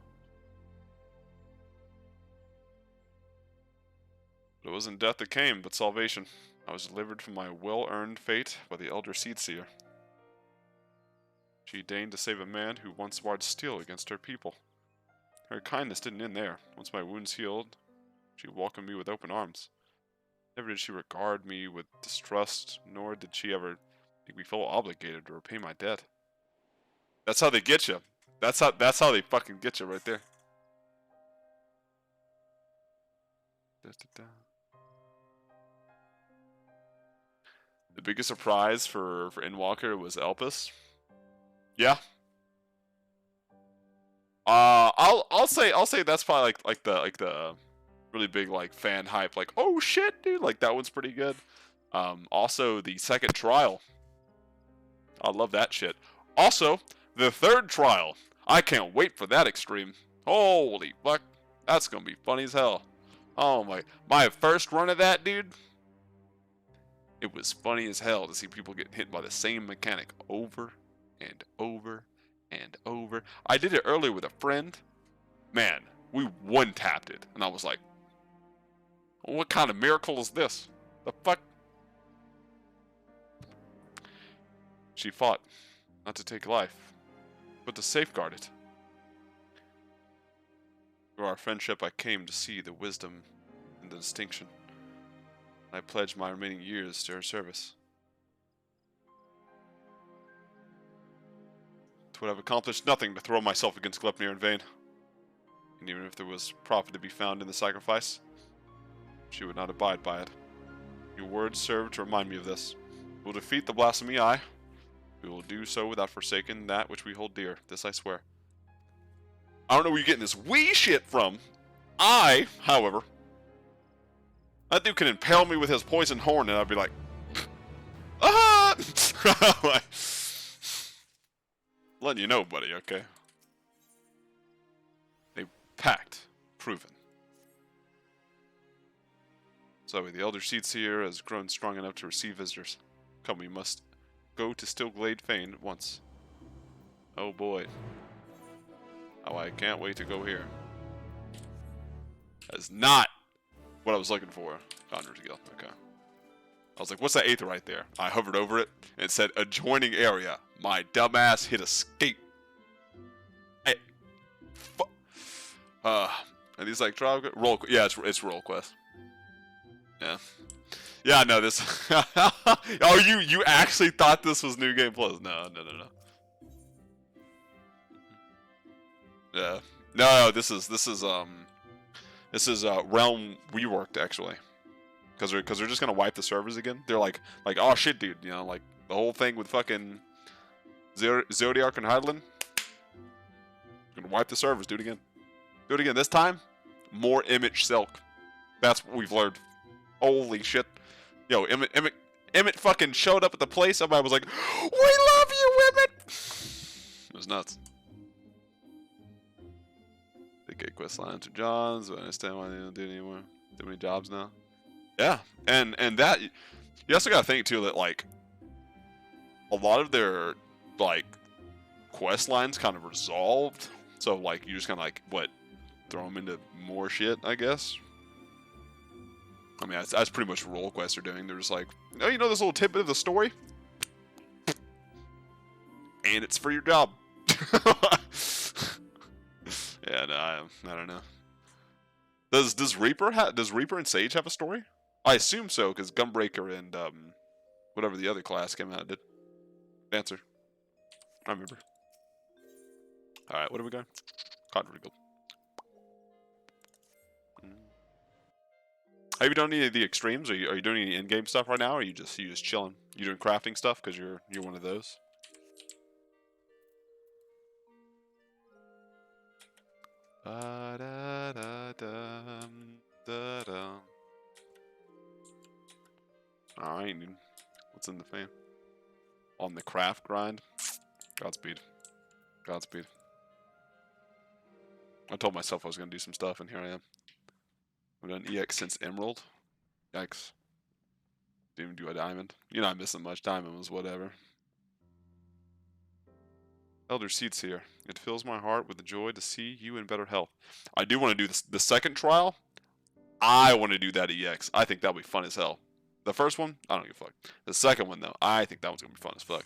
But it wasn't death that came, but salvation. I was delivered from my well-earned fate by the Elder Seedseer. She deigned to save a man who once warred steel against her people. Her kindness didn't end there. Once my wounds healed, she welcomed me with open arms. Never did she regard me with distrust, nor did she ever make me feel obligated to repay my debt. That's how they get you. That's how they fucking get you right there. The biggest surprise for Endwalker was Elpis. Yeah. I'll say that's probably like the really big like fan hype, like, oh shit, dude, like that one's pretty good. Also the second trial. I love that shit. Also, the third trial. I can't wait for that extreme. Holy fuck. That's gonna be funny as hell. Oh my first run of that, dude. It was funny as hell to see people get hit by the same mechanic over and over and over. I did it earlier with a friend. Man, we one-tapped it. And I was like, what kind of miracle is this? The fuck? She fought, not to take life, but to safeguard it. Through our friendship, I came to see the wisdom and the distinction. I pledged my remaining years to her service. It would have accomplished nothing to throw myself against Gleipnir in vain. And even if there was profit to be found in the sacrifice, she would not abide by it. Your words serve to remind me of this. We will defeat the blasphemy eye. We will do so without forsaking that which we hold dear. This I swear. I don't know where you're getting this wee shit from. However, that dude can impale me with his poison horn and I'd be like, ah! Like, letting you know, buddy, okay? A pact proven. So the Elder Seedseer has grown strong enough to receive visitors. Come, we must go to Stillglade Fane at once. Oh boy. Oh, I can't wait to go here. That's not what I was looking for. Conjurer's Guild, okay. I was like, what's that eighth right there? I hovered over it, and it said, adjoining area. My dumbass hit escape. Hey. And he's like, roll, yeah, it's roll quest. Yeah. Yeah, no, this... oh, you actually thought this was New Game Plus? No. Yeah. No, this is realm reworked actually, because they're just gonna wipe the servers again. They're like oh shit, dude, you know, like the whole thing with fucking Zodiac and Hydaelyn. Gonna wipe the servers, do it again. Do it again. This time, more image silk. That's what we've learned. Holy shit. Yo, Emmett fucking showed up at the place. Everybody was like, "We love you, Emmett." It was nuts. They get quest lines to jobs, but I understand why they don't do it anymore. Too many jobs now. Yeah, and that you also gotta think too that like a lot of their like quest lines kind of resolved. So like you just kind of like what throw them into more shit, I guess. I mean that's pretty much what role quests are doing. They're just like, oh, you know this little tidbit of the story, and it's for your job. Yeah, no, I don't know. Does Reaper and Sage have a story? I assume so, because Gunbreaker and whatever the other class came out did. Answer. I remember. All right, what are we going? Cotton Regal. Have you done any of the extremes? Are you doing any in-game stuff right now, or are you just chilling? You doing crafting stuff because you're one of those? Alright, dude. What's in the fan? On the craft grind? Godspeed. Godspeed. I told myself I was going to do some stuff, and here I am. I've done EX since Emerald. Yikes. Didn't even do a diamond. You're not missing much. Diamond was whatever. Elder Seats here. It fills my heart with the joy to see you in better health. I do want to do this. The second trial, I want to do that EX. I think that'll be fun as hell. The first one, I don't give a fuck. The second one, though, I think that one's going to be fun as fuck.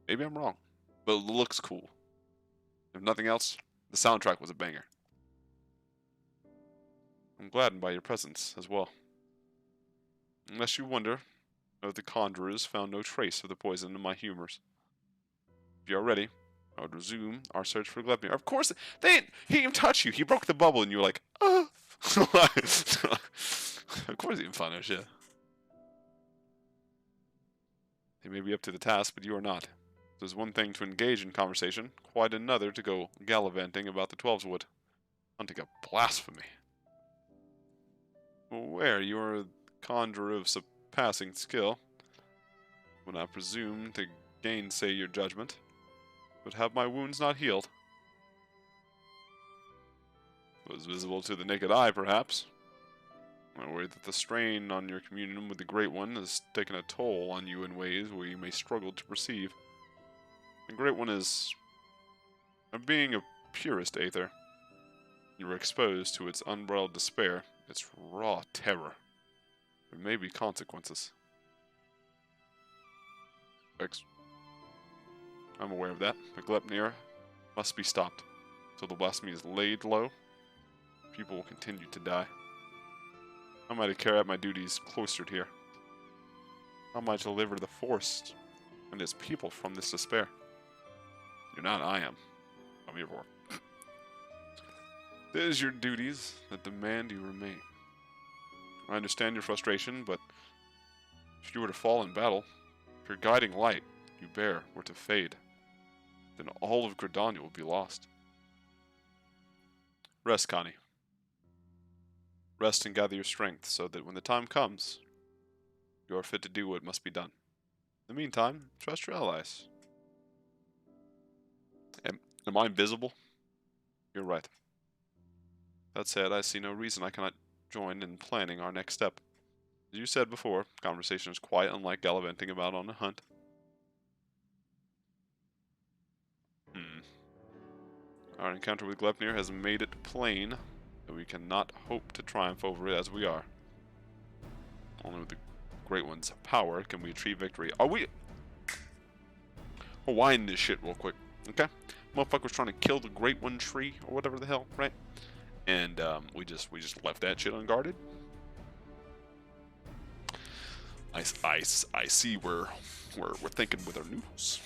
Maybe I'm wrong, but it looks cool. If nothing else, the soundtrack was a banger. I'm gladdened by your presence as well. Unless you wonder if the conjurers found no trace of the poison in my humors. If you are ready, I would resume our search for Glepnir. Of course, he didn't touch you. He broke the bubble, and you were like, oh. Of course he didn't find no shit. He may be up to the task, but you are not. There's one thing to engage in conversation, quite another to go gallivanting about the Twelveswood. Hunting a blasphemy. Where you are a conjurer of surpassing skill, when I presume to gainsay your judgment, but have my wounds not healed? It was visible to the naked eye, perhaps. I worry that the strain on your communion with the Great One has taken a toll on you in ways where you may struggle to perceive. The Great One is a being of purest aether. You are exposed to its unbridled despair, its raw terror. There may be consequences. I'm aware of that. The Glepnir must be stopped. Till the blasphemy is laid low, people will continue to die. How am I to carry out my duties cloistered here? How am I to deliver the forest and its people from this despair? You're not, I am. I'm here for. It is your duties that demand you remain. I understand your frustration, but if you were to fall in battle, if your guiding light you bear were to fade, then all of Gridania will be lost. Rest, Connie. Rest and gather your strength, so that when the time comes, you are fit to do what must be done. In the meantime, trust your allies. Am I invisible? You're right. That said, I see no reason I cannot join in planning our next step. As you said before, conversation is quite unlike gallivanting about on a hunt. Our encounter with Glepnir has made it plain that we cannot hope to triumph over it as we are. Only with the Great One's power can we achieve victory. Are we... We'll wind this shit real quick, okay? Motherfucker's trying to kill the Great One tree, or whatever the hell, right? And we just left that shit unguarded. I see we're thinking with our noodles.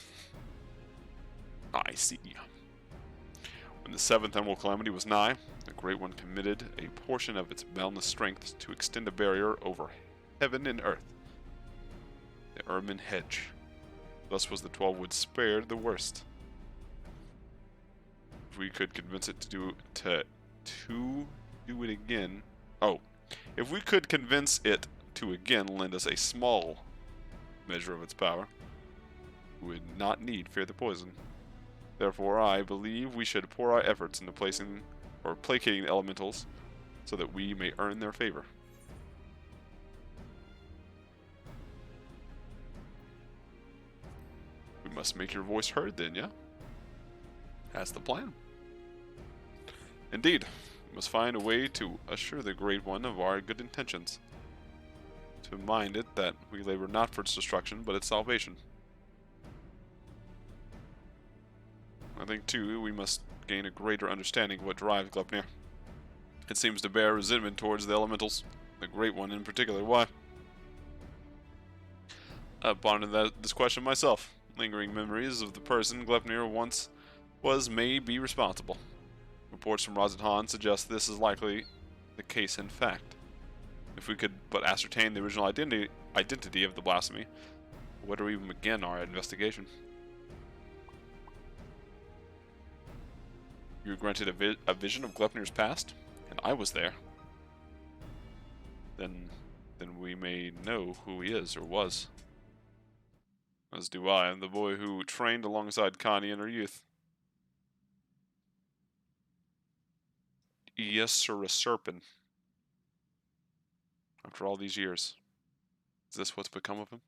I see. When the seventh emerald calamity was nigh, the Great One committed a portion of its boundless strength to extend a barrier over heaven and earth, the ermine hedge. Thus was the 12 Wood spared the worst. If we could convince it to do it again. Oh, if we could convince it to again lend us a small measure of its power, we would not need fear the poison. Therefore, I believe we should pour our efforts into placing or placating the elementals so that we may earn their favor. We must make your voice heard then, yeah? That's the plan. Indeed, we must find a way to assure the Great One of our good intentions. To remind it that we labor not for its destruction, but its salvation. I think, too, we must gain a greater understanding of what drives Gleipnir. It seems to bear resentment towards the elementals, the Great One in particular. Why? I've pondered this question myself. Lingering memories of the person Gleipnir once was may be responsible. Reports from Razat suggest this is likely the case in fact. If we could but ascertain the original identity of the blasphemy, where do we even begin our investigation? You were granted a vision of Gleipnir's past, and I was there. Then we may know who he is or was. As do I, the boy who trained alongside Connie in her youth. Yesura Serpent. After all these years, is this what's become of him?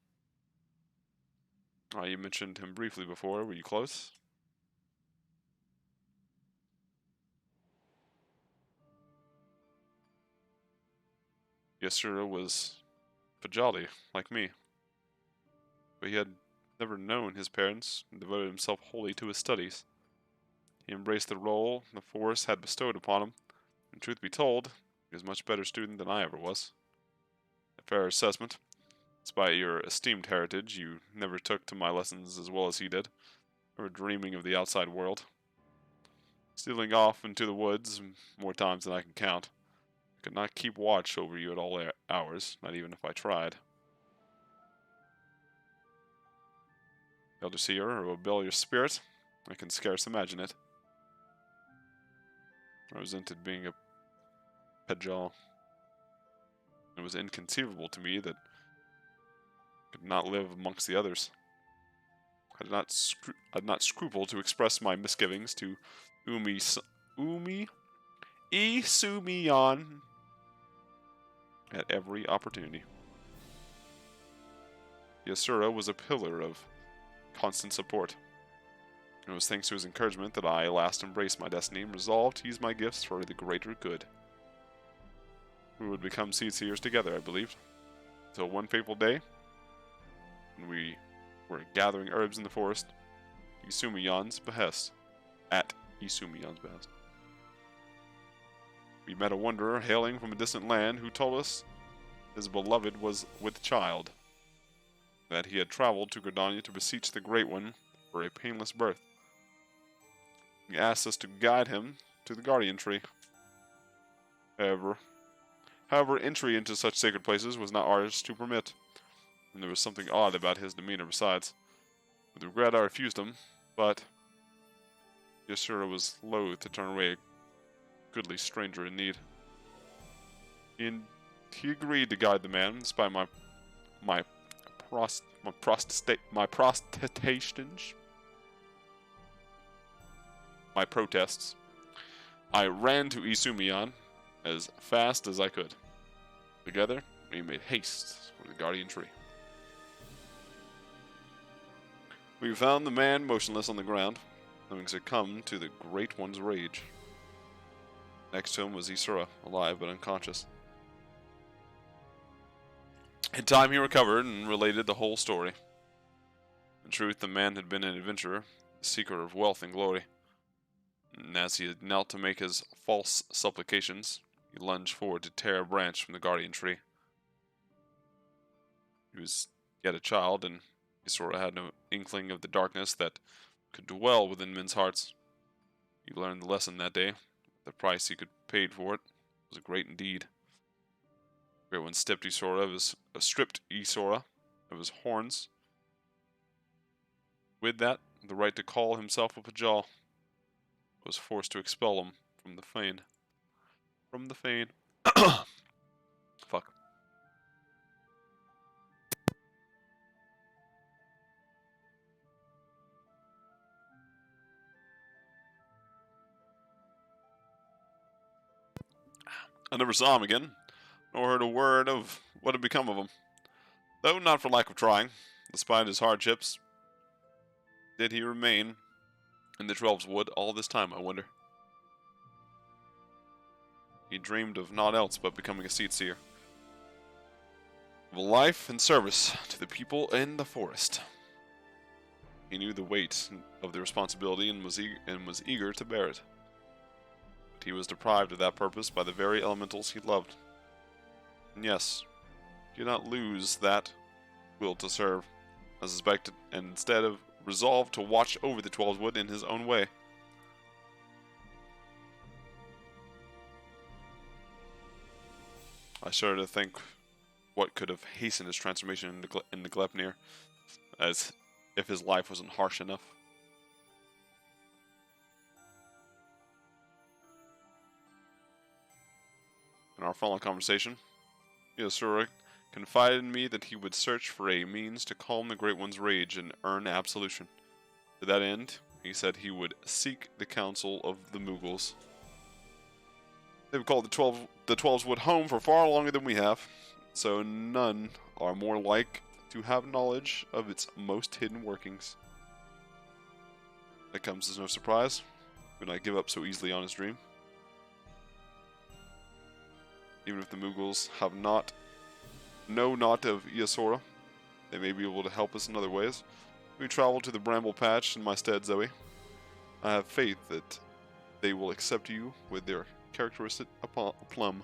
You mentioned him briefly before. Were you close? Yesura was Pajali, like me. But he had never known his parents and devoted himself wholly to his studies. He embraced the role the Force had bestowed upon him, and truth be told, he was a much better student than I ever was. A fair assessment. Despite your esteemed heritage, you never took to my lessons as well as he did, never dreaming of the outside world. Stealing off into the woods more times than I can count. I could not keep watch over you at all hours, not even if I tried. Elder Seer, or rebellious spirit, I can scarce imagine it. I resented being a Pejal. It was inconceivable to me that I could not live amongst the others. I did not scruple to express my misgivings to Isumiyan at every opportunity. Yasura was a pillar of constant support. It was thanks to his encouragement that I at last embraced my destiny and resolved to use my gifts for the greater good. We would become seed seers together, I believed, until one fateful day, when we were gathering herbs in the forest, Isumiyan's behest. At Isumiyan's behest. We met a wanderer hailing from a distant land who told us his beloved was with child, that he had traveled to Gridania to beseech the Great One for a painless birth. He asked us to guide him to the Guardian Tree. However, entry into such sacred places was not ours to permit, and there was something odd about his demeanor besides. With regret I refused him, but Yasura was loath to turn away a goodly stranger in need. He agreed to guide the man, despite my protests. I ran to Isumiyan as fast as I could. Together, we made haste for the Guardian Tree. We found the man motionless on the ground, having succumbed to the Great One's rage. Next to him was Isura, alive but unconscious. In time he recovered and related the whole story. In truth, the man had been an adventurer, a seeker of wealth and glory. And as he had knelt to make his false supplications, he lunged forward to tear a branch from the Guardian Tree. He was yet a child, and Isura had no inkling of the darkness that could dwell within men's hearts. He learned the lesson that day. The price he could paid for it was great indeed. The Great One stripped Isora of his horns. With that, the right to call himself a Pajal was forced to expel him from the Fane. From the Fane. Fuck. I never saw him again, nor heard a word of what had become of him. Though not for lack of trying, despite his hardships, did he remain in the Twelves Wood all this time, I wonder. He dreamed of naught else but becoming a seat seer. Of a life and service to the people in the forest. He knew the weight of the responsibility and was eager to bear it. But he was deprived of that purpose by the very elementals he loved. And yes, he did not lose that will to serve, as expected, and instead of resolved to watch over the Twelveswood in his own way. I started to think what could have hastened his transformation into Gleipnir, as if his life wasn't harsh enough. In our following conversation, Yasurik confided in me that he would search for a means to calm the Great One's rage and earn absolution. To that end, he said he would seek the counsel of the Mughals. They've called the Twelveswood home for far longer than we have, so none are more like to have knowledge of its most hidden workings. That comes as no surprise. Would not give up so easily on his dream. Even if the Mughals know not of Iasora, they may be able to help us in other ways. We travel to the Bramble Patch in my stead, Zoe. I have faith that they will accept you with their characteristic aplomb.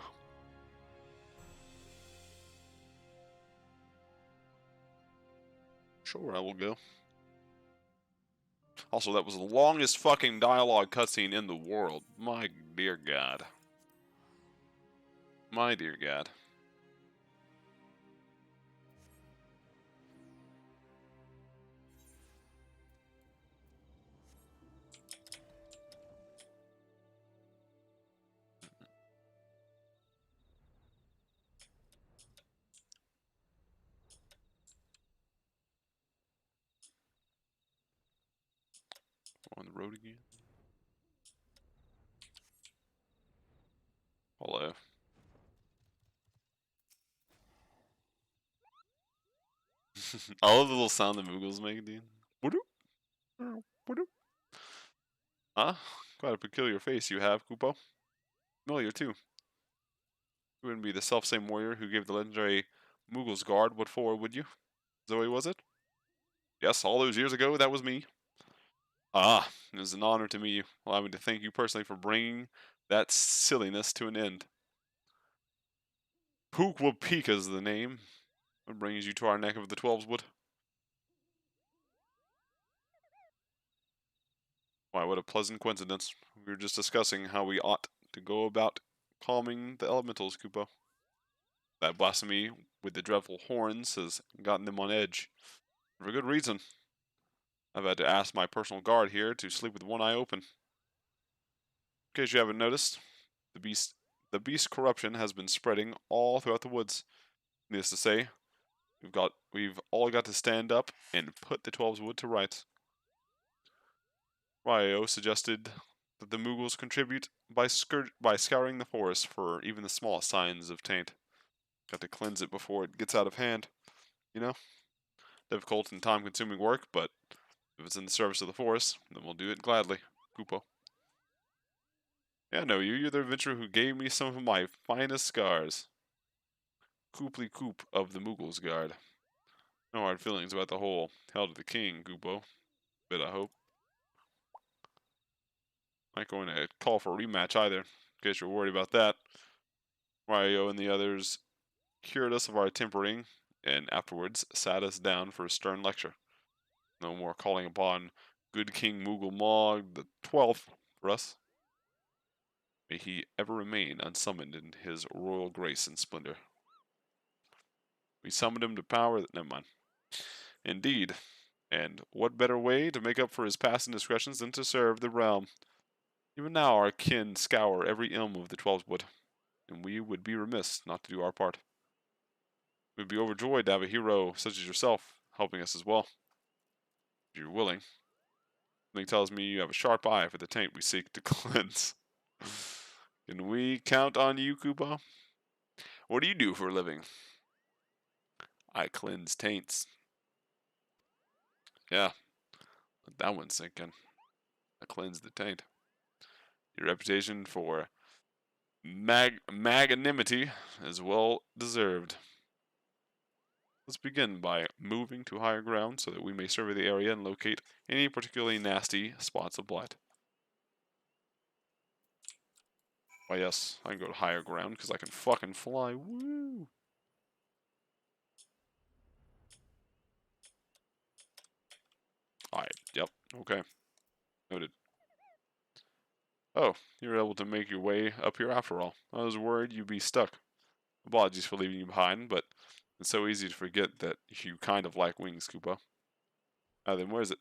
Sure, I will go. Also, that was the longest fucking dialogue cutscene in the world. My dear God. My dear God. On the road again. Hello. I love the little sound the Mughals make, dude. Woodoop. Woodoop. Huh? Quite a peculiar face you have, Kupo. Familiar, too. You wouldn't be the self-same warrior who gave the legendary Mughals guard what for, would you? Zoe, was it? Yes, all those years ago, that was me. Ah, it was an honor to meet you. Allow me to thank you personally for bringing that silliness to an end. Pookwapika's the name. What brings you to our neck of the Twelveswood? Why, what a pleasant coincidence. We were just discussing how we ought to go about calming the elementals, Kupo. That blasphemy with the dreadful horns has gotten them on edge. For good reason. I've had to ask my personal guard here to sleep with one eye open. In case you haven't noticed, the beast corruption has been spreading all throughout the woods. Needless to say, we've all got to stand up and put the Twelveswood to rights. Ryo suggested that the Mughals contribute by scouring the forest for even the smallest signs of taint. Got to cleanse it before it gets out of hand. You know? Difficult and time-consuming work, but if it's in the service of the forest, then we'll do it gladly. Kupo. Yeah, I know you. You're the adventurer who gave me some of my finest scars. Kooply Koop of the Mughals Guard. No hard feelings about the whole hell to the king, Kupo. But I hope. Not going to call for a rematch either, in case you're worried about that. Ryo and the others cured us of our tempering, and afterwards sat us down for a stern lecture. No more calling upon good King Moogle Mog the 12th for us. May he ever remain unsummoned in his royal grace and splendor. We summoned him to power that... Never mind. Indeed. And what better way to make up for his past indiscretions than to serve the realm? Even now our kin scour every elm of the 12's wood, and we would be remiss not to do our part. We'd be overjoyed to have a hero such as yourself helping us as well. If you're willing. Something tells me you have a sharp eye for the taint we seek to cleanse. Can we count on you, Kupo? What do you do for a living? I cleanse taints. Yeah, let that one sink in. I cleanse the taint. Your reputation for magnanimity is well deserved. Let's begin by moving to higher ground so that we may survey the area and locate any particularly nasty spots of blight. Why yes, I can go to higher ground because I can fucking fly. Woo! Alright, yep, okay. Noted. Oh, you were able to make your way up here after all. I was worried you'd be stuck. Apologies for leaving you behind, but it's so easy to forget that you kind of lack wings, Koopa. Then where is it?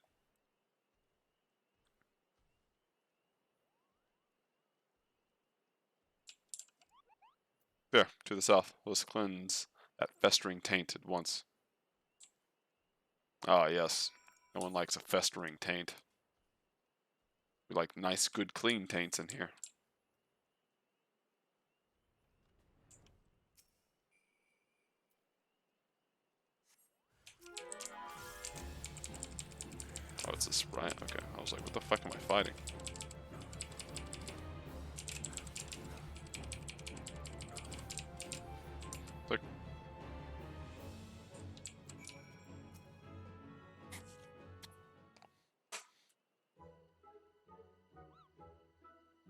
There, to the south. Let's cleanse that festering taint at once. Ah, yes. No one likes a festering taint. We like nice, good, clean taints in here. Oh, it's a sprite? Okay, I was like, what the fuck am I fighting? Like...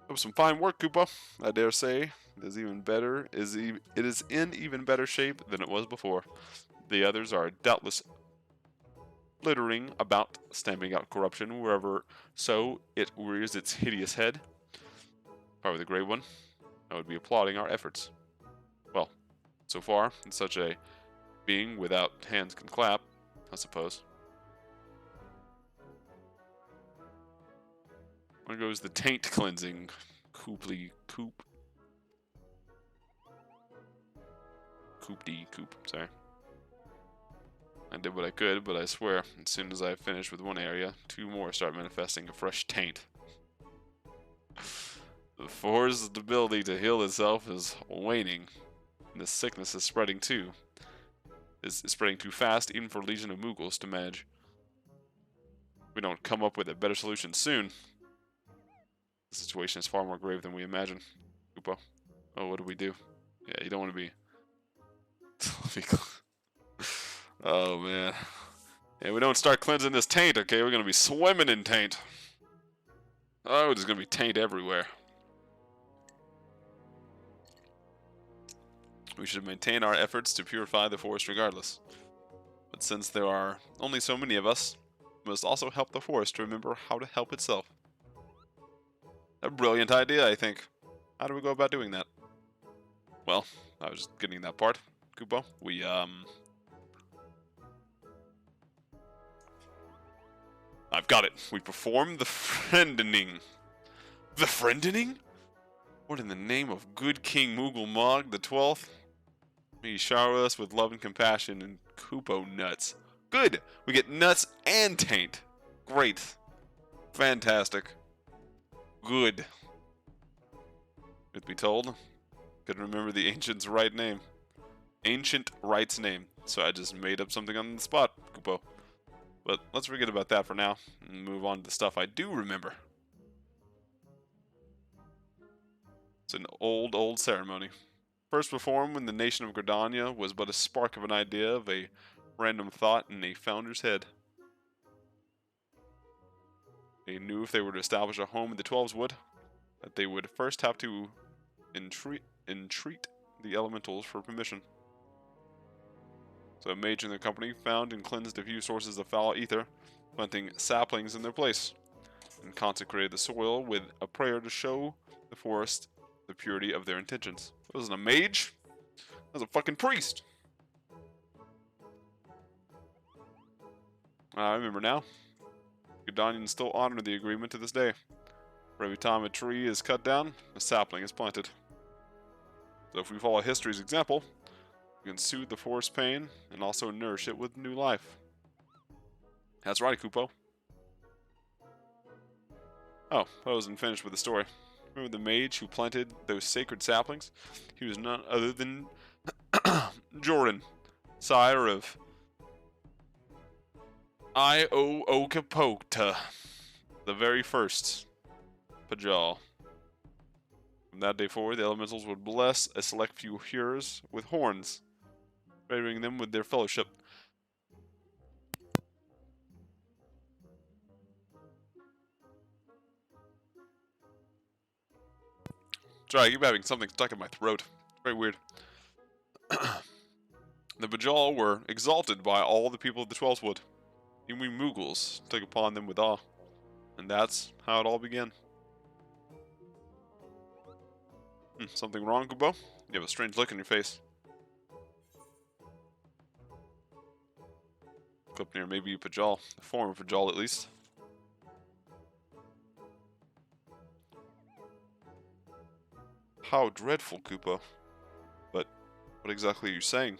That was some fine work, Koopa. I dare say it is even better. It is in even better shape than it was before. The others are doubtless littering about, stamping out corruption wherever so it rears its hideous head. However, the Great One, I would be applauding our efforts. Well, so far, in such a being without hands can clap, I suppose. Where goes the taint cleansing? Cooply coop. Coop, sorry. I did what I could, but I swear, as soon as I finish with one area, two more start manifesting a fresh taint. The forest's ability to heal itself is waning, and the sickness is spreading too. It's spreading too fast, even for a legion of Moogles to manage. If we don't come up with a better solution soon, the situation is far more grave than we imagine. Koopa. Oh, what do we do? Yeah, you don't want to be... Oh, man. Yeah, we don't start cleansing this taint, okay? We're going to be swimming in taint. Oh, there's going to be taint everywhere. We should maintain our efforts to purify the forest regardless. But since there are only so many of us, we must also help the forest to remember how to help itself. A brilliant idea, I think. How do we go about doing that? Well, I was just getting that part, Kupo. I've got it. We perform the friendening. The friendening? What in the name of good King Moogle Mog the 12th? May he shower us with love and compassion and Kupo nuts. Good! We get nuts and taint. Great. Fantastic. Good. Truth be told, couldn't remember the ancient's right name. Ancient right's name. So I just made up something on the spot, Kupo. But let's forget about that for now and move on to the stuff I do remember. It's an old ceremony. First performed when the nation of Gridania was but a spark of an idea of a random thought in a founder's head. They knew if they were to establish a home in the 12's wood, that they would first have to entreat the elementals for permission. So a mage in their company found and cleansed a few sources of foul ether, planting saplings in their place. and consecrated the soil with a prayer to show the forest the purity of their intentions. It wasn't a mage. It was a fucking priest. I remember now. Gordanians still honor the agreement to this day. For every time a tree is cut down, a sapling is planted. So if we follow history's example, we can soothe the forest pain and also nourish it with new life. That's right, Kupo. Oh, I wasn't finished with the story. Remember the mage who planted those sacred saplings? He was none other than Jordan, sire of Iokapota, the very first Pajal. From that day forward, the elementals would bless a select few hearers with horns, favoring them with their fellowship. Sorry, I keep having something stuck in my throat. It's very weird. The Bajal were exalted by all the people of the Twelfth Wood. Even we Mughals took upon them with awe. And that's how it all began. Something wrong, Kubo? You have a strange look in your face. Clip near maybe a Pajal. A form of Pajal at least. How dreadful, Kupo. But what exactly are you saying?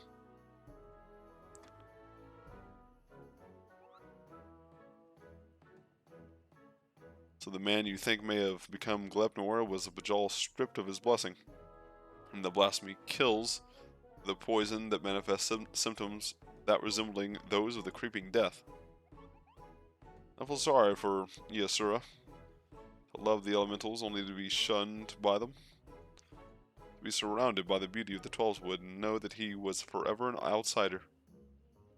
So the man you think may have become Glepnor was a Bajal stripped of his blessing. And the blasphemy kills the poison that manifests symptoms that resembling those of the creeping death. I feel sorry for Yasura. To love the elementals only to be shunned by them. To be surrounded by the beauty of the Twelfth Wood and know that he was forever an outsider.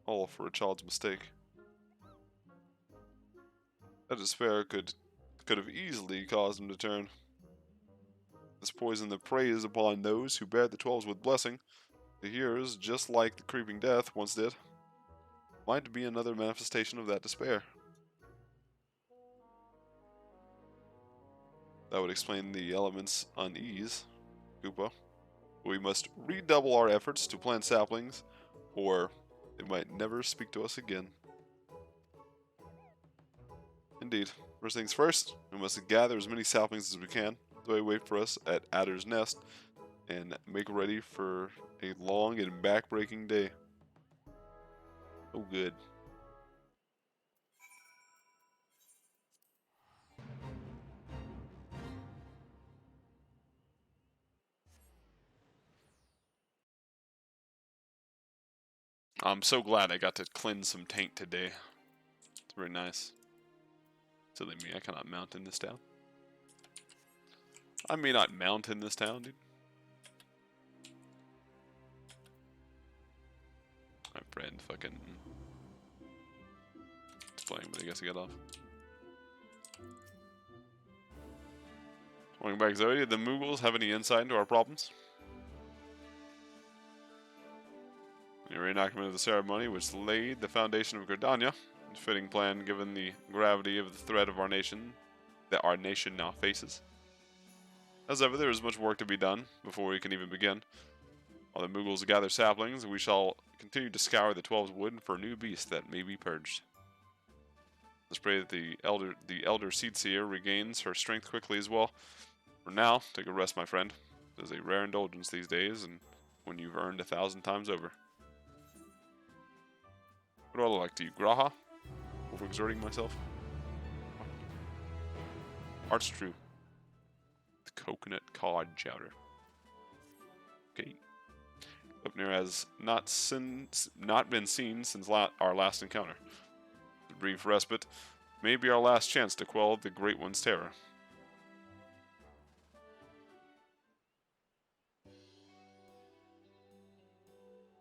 All for a child's mistake. That despair could have easily caused him to turn. This poison that preys upon those who bear the Twelve's with blessing, the hearers, just like the creeping death once did, might be another manifestation of that despair. That would explain the element's unease, Koopa. We must redouble our efforts to plant saplings, or they might never speak to us again. Indeed. First things first, we must gather as many saplings as we can, so they wait for us at Adder's Nest, and make ready for a long and back-breaking day. Oh good. I'm so glad I got to cleanse some taint today. It's very nice. Silly me, I cannot mount in this town. I may not mount in this town, dude. My friend fucking... It's playing, but I guess I got off. Welcome back, Zoe. Did the Mughals have any insight into our problems? The reenactment of the ceremony which laid the foundation of Gridania, a fitting plan given the gravity of the threat of our nation that our nation now faces. As ever, there is much work to be done before we can even begin. While the Mughals gather saplings, we shall continue to scour the Twelve's Wood for new beasts that may be purged. Let's pray that the elder Seedseer regains her strength quickly as well. For now, take a rest, my friend. It is a rare indulgence these days, and when you've earned 1,000 times over. What do I look like to you, Graha? Overexerting myself? Art's true. The coconut cod chowder. Okay. Upnir has not been seen since our last encounter. The brief respite may be our last chance to quell the Great One's terror.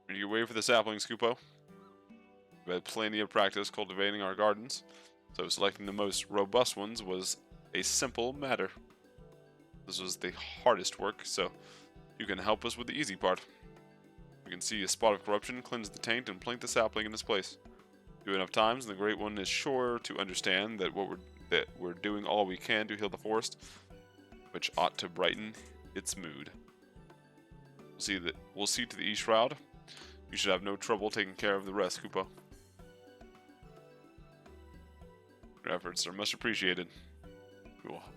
Are you wait for the saplings, Kupo? We had plenty of practice cultivating our gardens, so selecting the most robust ones was a simple matter. This was the hardest work, so you can help us with the easy part. We can see a spot of corruption, cleanse the taint, and plant the sapling in its place. Do enough times, and the Great One is sure to understand that what we're that we're doing all we can to heal the forest, which ought to brighten its mood. We'll see to the E-Shroud. You should have no trouble taking care of the rest, Koopa. Your efforts are much appreciated.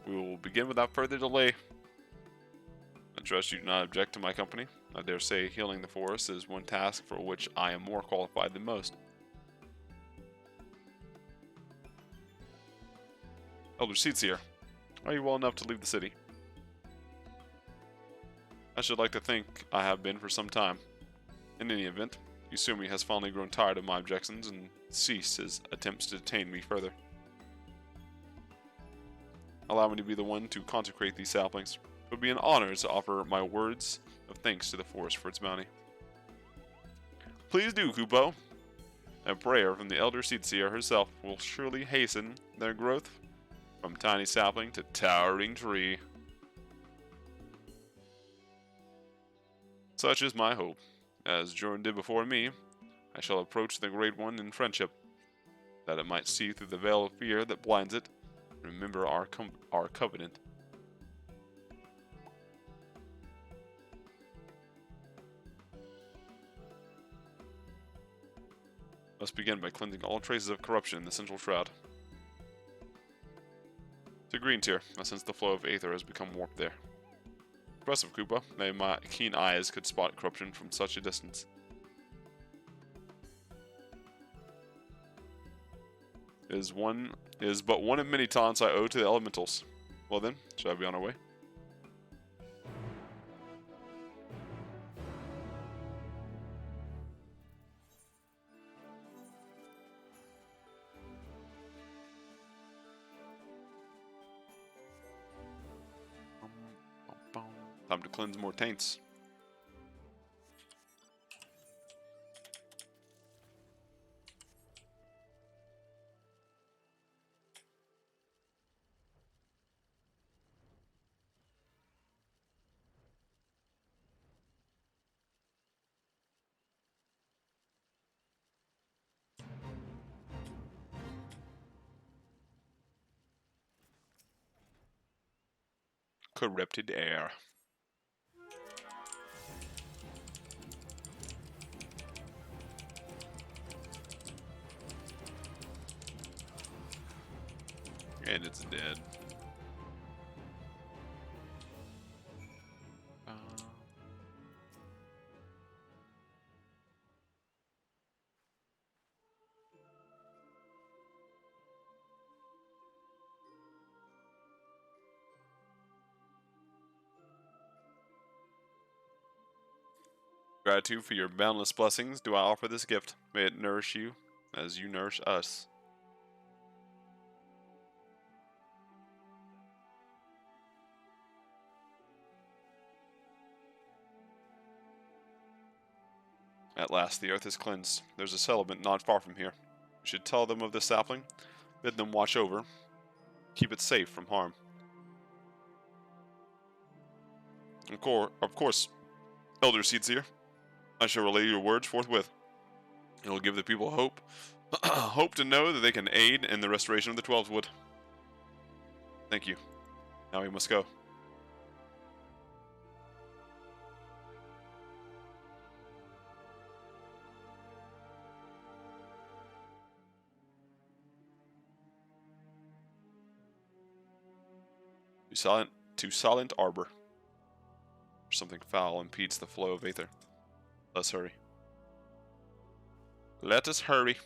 We will begin without further delay. I trust you do not object to my company. I dare say healing the forest is one task for which I am more qualified than most. Elder Seatsier, are you well enough to leave the city? I should like to think I have been for some time. In any event, Yusumi has finally grown tired of my objections and ceased his attempts to detain me further. Allow me to be the one to consecrate these saplings. It would be an honor to offer my words of thanks to the forest for its bounty. Please do, Kupo. A prayer from the Elder Seedseer herself will surely hasten their growth from tiny sapling to towering tree. Such is my hope. As Jordan did before me, I shall approach the Great One in friendship, that it might see through the veil of fear that blinds it, and remember our covenant. Must begin by cleansing all traces of corruption in the central shroud. To green tier, I sense the flow of aether has become warped there. Impressive, Koopa. Maybe my keen eyes could spot corruption from such a distance. It is but one of many taunts I owe to the elementals. Well then, shall we be on our way? Time to cleanse more taints. Corrupted air. And it's dead. Gratitude for your boundless blessings do I offer this gift. May it nourish you as you nourish us. At last, the earth is cleansed. There's a settlement not far from here. We should tell them of this sapling, bid them watch over, keep it safe from harm. Of course, Elder Seedseer, I shall relay your words forthwith. It will give the people hope, hope to know that they can aid in the restoration of the 12's Wood. Thank you. Now we must go. To Silent Arbor. Something foul impedes the flow of aether. Let's hurry. Let us hurry.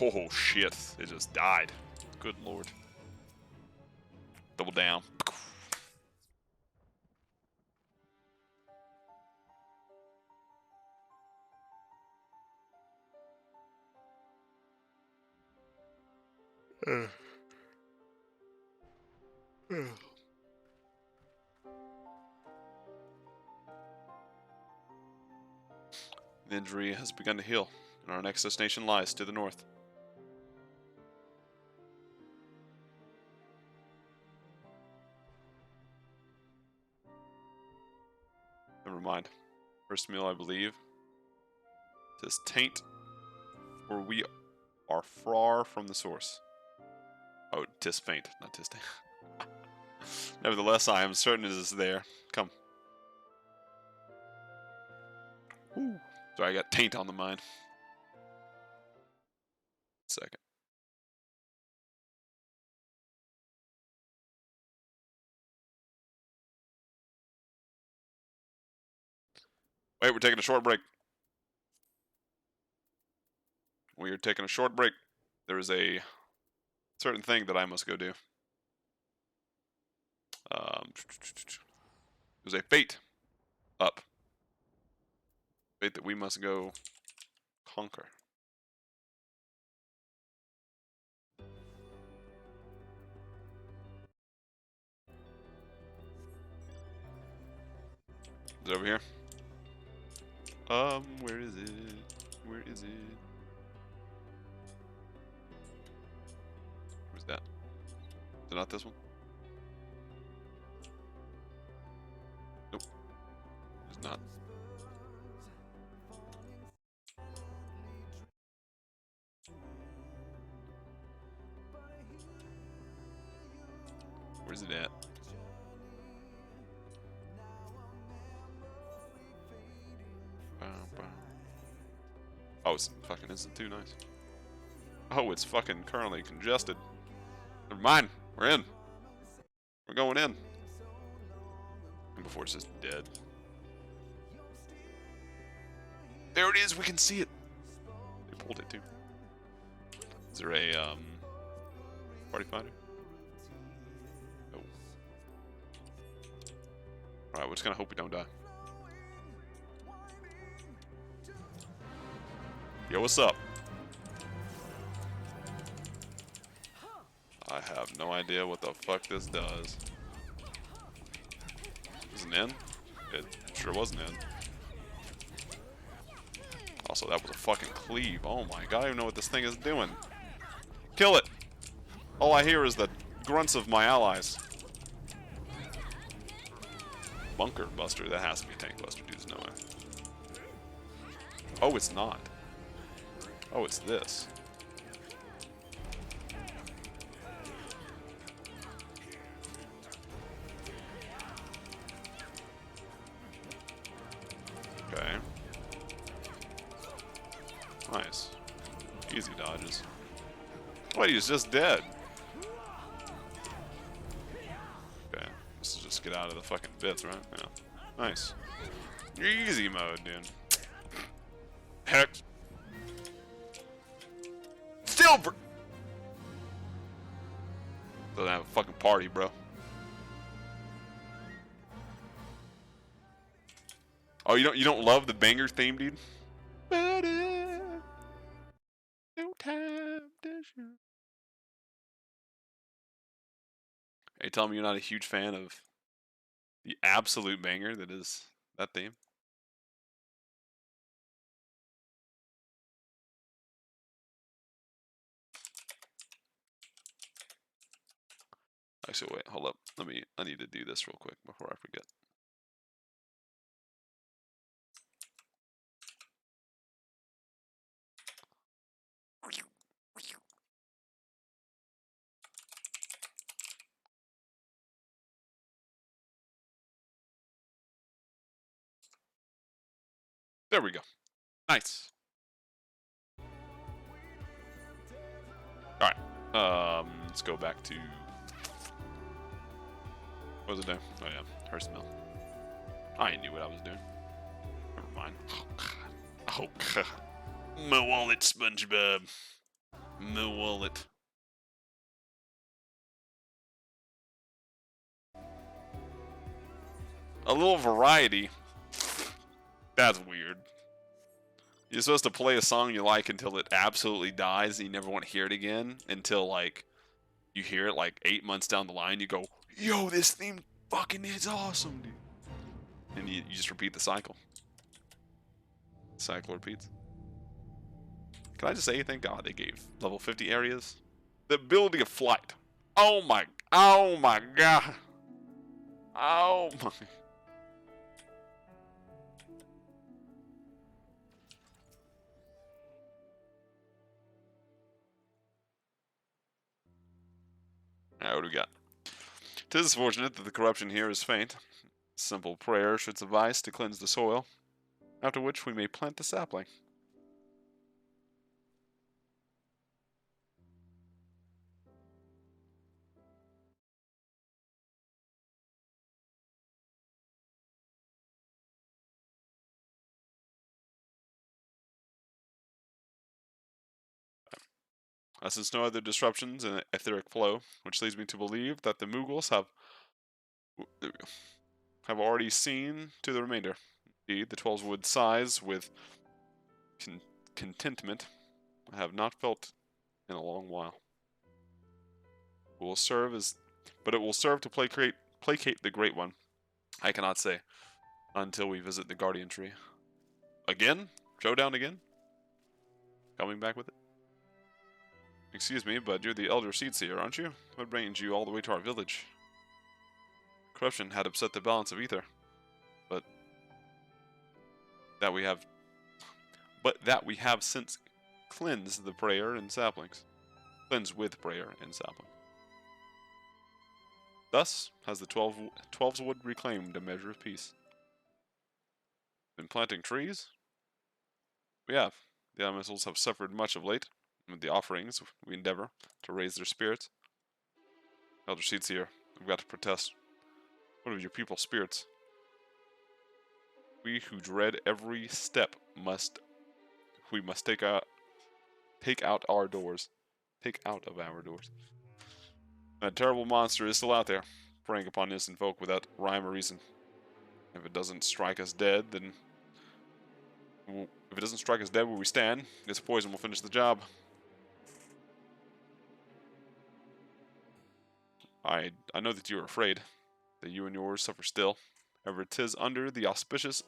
Oh shit, it just died. Good lord. Double down. Uh, uh. The injury has begun to heal, and our next destination lies to the north. Never mind. First meal, I believe. Says taint, for we are far from the source. Oh, tis faint, not tis taint. Nevertheless, I am certain it is there. Come. Ooh. Sorry, I got taint on the mind. Second. Wait, we're taking a short break. We are taking a short break. There is a certain thing that I must go do. There's a fate up. Fate that we must go conquer. Is it over here? Where is it? Where is it? Where's that? Is it not this one? Nope. It's not. Where's it at? Oh, it's fucking isn't too nice. Oh, it's fucking currently congested. Never mind. We're in. We're going in. And before it's just dead. There it is. We can see it. They pulled it too. Is there a party fighter? No. Alright, we're just gonna hope we don't die. Yo, what's up? I have no idea what the fuck this does. Is it an end? It sure was an end. Also, that was a fucking cleave. Oh my god, I don't even know what this thing is doing. Kill it! All I hear is the grunts of my allies. Bunker Buster, that has to be Tank Buster, dude, there's no way. Oh, it's not. Oh, it's this. Okay. Nice. Easy dodges. Wait, he's just dead. Okay. Let's just get out of the fucking bits, right? Yeah. Nice. Easy mode, dude. Heck. Still doesn't have a fucking party, bro. Oh, you don't love the banger theme, dude? No time to shoot. Hey, tell me you're not a huge fan of the absolute banger that is that theme. Actually, wait, hold up. I need to do this real quick before I forget. There we go. Nice. Alright. Let's go back to... What was it doing? Oh yeah, Hearst Mill. I knew what I was doing. Never mind. Oh god. Oh god. My wallet, SpongeBob. My wallet. A little variety. That's weird. You're supposed to play a song you like until it absolutely dies and you never want to hear it again until, like, you hear it like 8 months down the line, you go, yo, this theme fucking is awesome, dude. And you just repeat the cycle. The cycle repeats. Can I just say, thank God they gave level 50 areas? The ability of flight. Oh my God. Oh my. Alright, what do we got? 'Tis fortunate that the corruption here is faint. Simple prayer should suffice to cleanse the soil, after which we may plant the sapling. Since no other disruptions in the etheric flow, which leads me to believe that the Mughals have already seen to the remainder. Indeed, the 12s would sighs with contentment I have not felt in a long while. It will serve to placate the Great One. I cannot say until we visit the Guardian Tree. Again? Showdown again? Coming back with it? Excuse me, but you're the Elder Seedseer, aren't you? What brings you all the way to our village? Corruption had upset the balance of ether, but that we have since cleansed the prayer and saplings. Cleansed with prayer and sapling. Thus has the 12's wood reclaimed a measure of peace. Been planting trees? We have. The elementals have suffered much of late. With the offerings, we endeavor to raise their spirits. Elder Seedseer, we've got to protest. What of your people's spirits? We who dread every step must take out our doors. Take out of our doors. That terrible monster is still out there, preying upon innocent folk without rhyme or reason. If it doesn't strike us dead, where we stand, this poison will finish the job. I know that you are afraid, that you and yours suffer still. However, 'tis under the auspices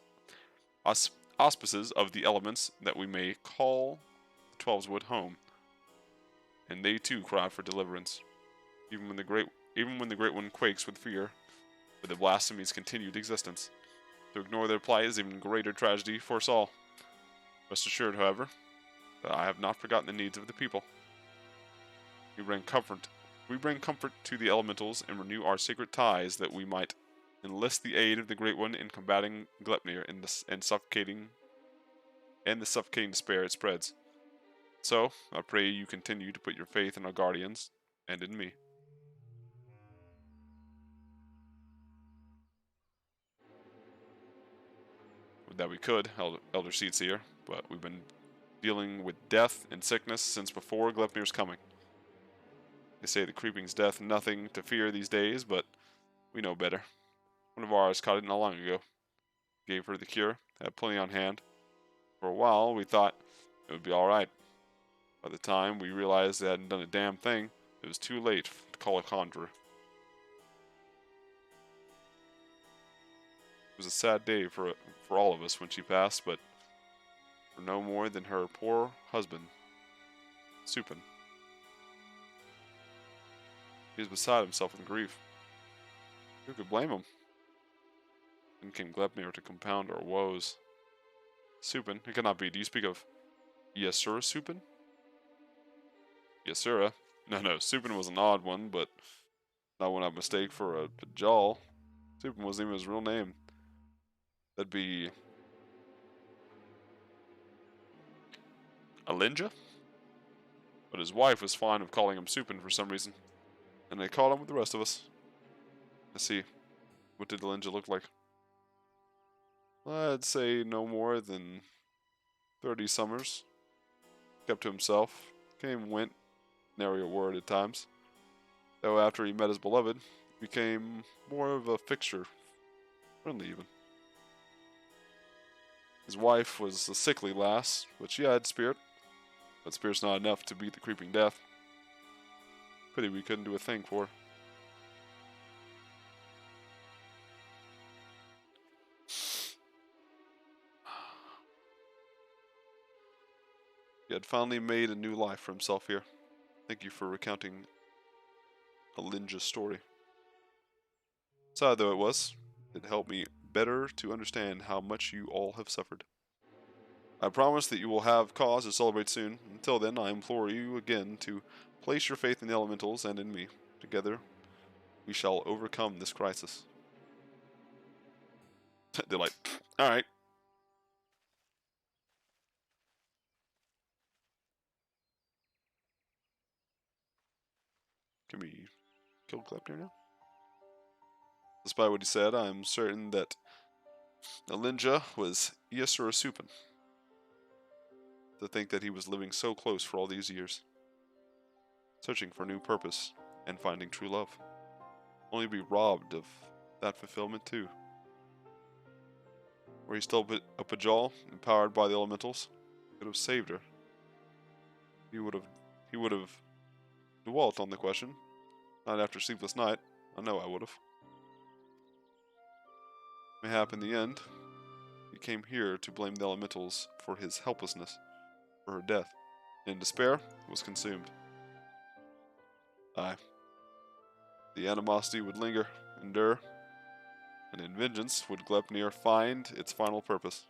of the elements that we may call the 12's wood home, and they too cry for deliverance. Even when the Great One quakes with fear for the blasphemy's continued existence. To ignore their plight is even greater tragedy for us all. Rest assured, however, that I have not forgotten the needs of the people. We bring comfort to the elementals and renew our sacred ties that we might enlist the aid of the Great One in combating Glepnir and the suffocating despair it spreads. So, I pray you continue to put your faith in our guardians and in me. Would that we could, Elder Seedseer, but we've been dealing with death and sickness since before Glepnir's coming. They say the creeping's death nothing to fear these days, but we know better. One of ours caught it not long ago. Gave her the cure, had plenty on hand. For a while, we thought it would be alright. By the time we realized they hadn't done a damn thing, it was too late to call a conjurer. It was a sad day for all of us when she passed, but for no more than her poor husband, Supin. He was beside himself with grief. Who could blame him? Then came Glepnir to compound our woes. Supin? It cannot be. Do you speak of Yasura Supin? Yasura? No, Supin was an odd one, but not one I'd mistake for a Pajal. Supin wasn't even his real name. That'd be Alinja? But his wife was fond of calling him Supin for some reason, and they called him with the rest of us. Let's see. What did Alinja look like? I'd say no more than 30 summers. Kept to himself. Came and went. Nary a word at times. Though after he met his beloved, became more of a fixture. Friendly even. His wife was a sickly lass, but she had spirit. But spirit's not enough to beat the creeping death. Pity we couldn't do a thing for her. He had finally made a new life for himself here. Thank you for recounting Alinja's story. Sad though it was, it helped me better to understand how much you all have suffered. I promise that you will have cause to celebrate soon. Until then, I implore you again to place your faith in the elementals and in me. Together, we shall overcome this crisis. They're like, alright. Can we kill Glepnir now? Despite what he said, I am certain that Alinja was Iasura Supin. To think that he was living so close for all these years, searching for a new purpose and finding true love, only to be robbed of that fulfillment too. Were he still a Pajal, empowered by the elementals, could have saved her. He would have dwelt on the question, night after sleepless night. I know I would have. Mayhap in the end, he came here to blame the elementals for his helplessness, for her death. In despair, was consumed. Aye. The animosity would linger, endure, and in vengeance would Glepnir find its final purpose.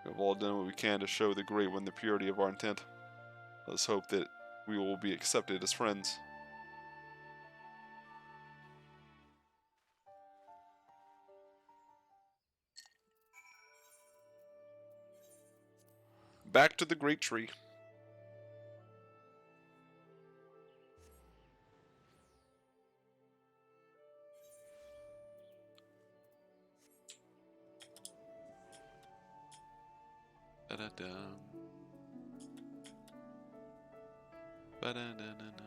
We have all done what we can to show the Great One the purity of our intent. Let us hope that we will be accepted as friends. Back to the Great Tree. Da-da-da. Ba-da-da-da-da-da.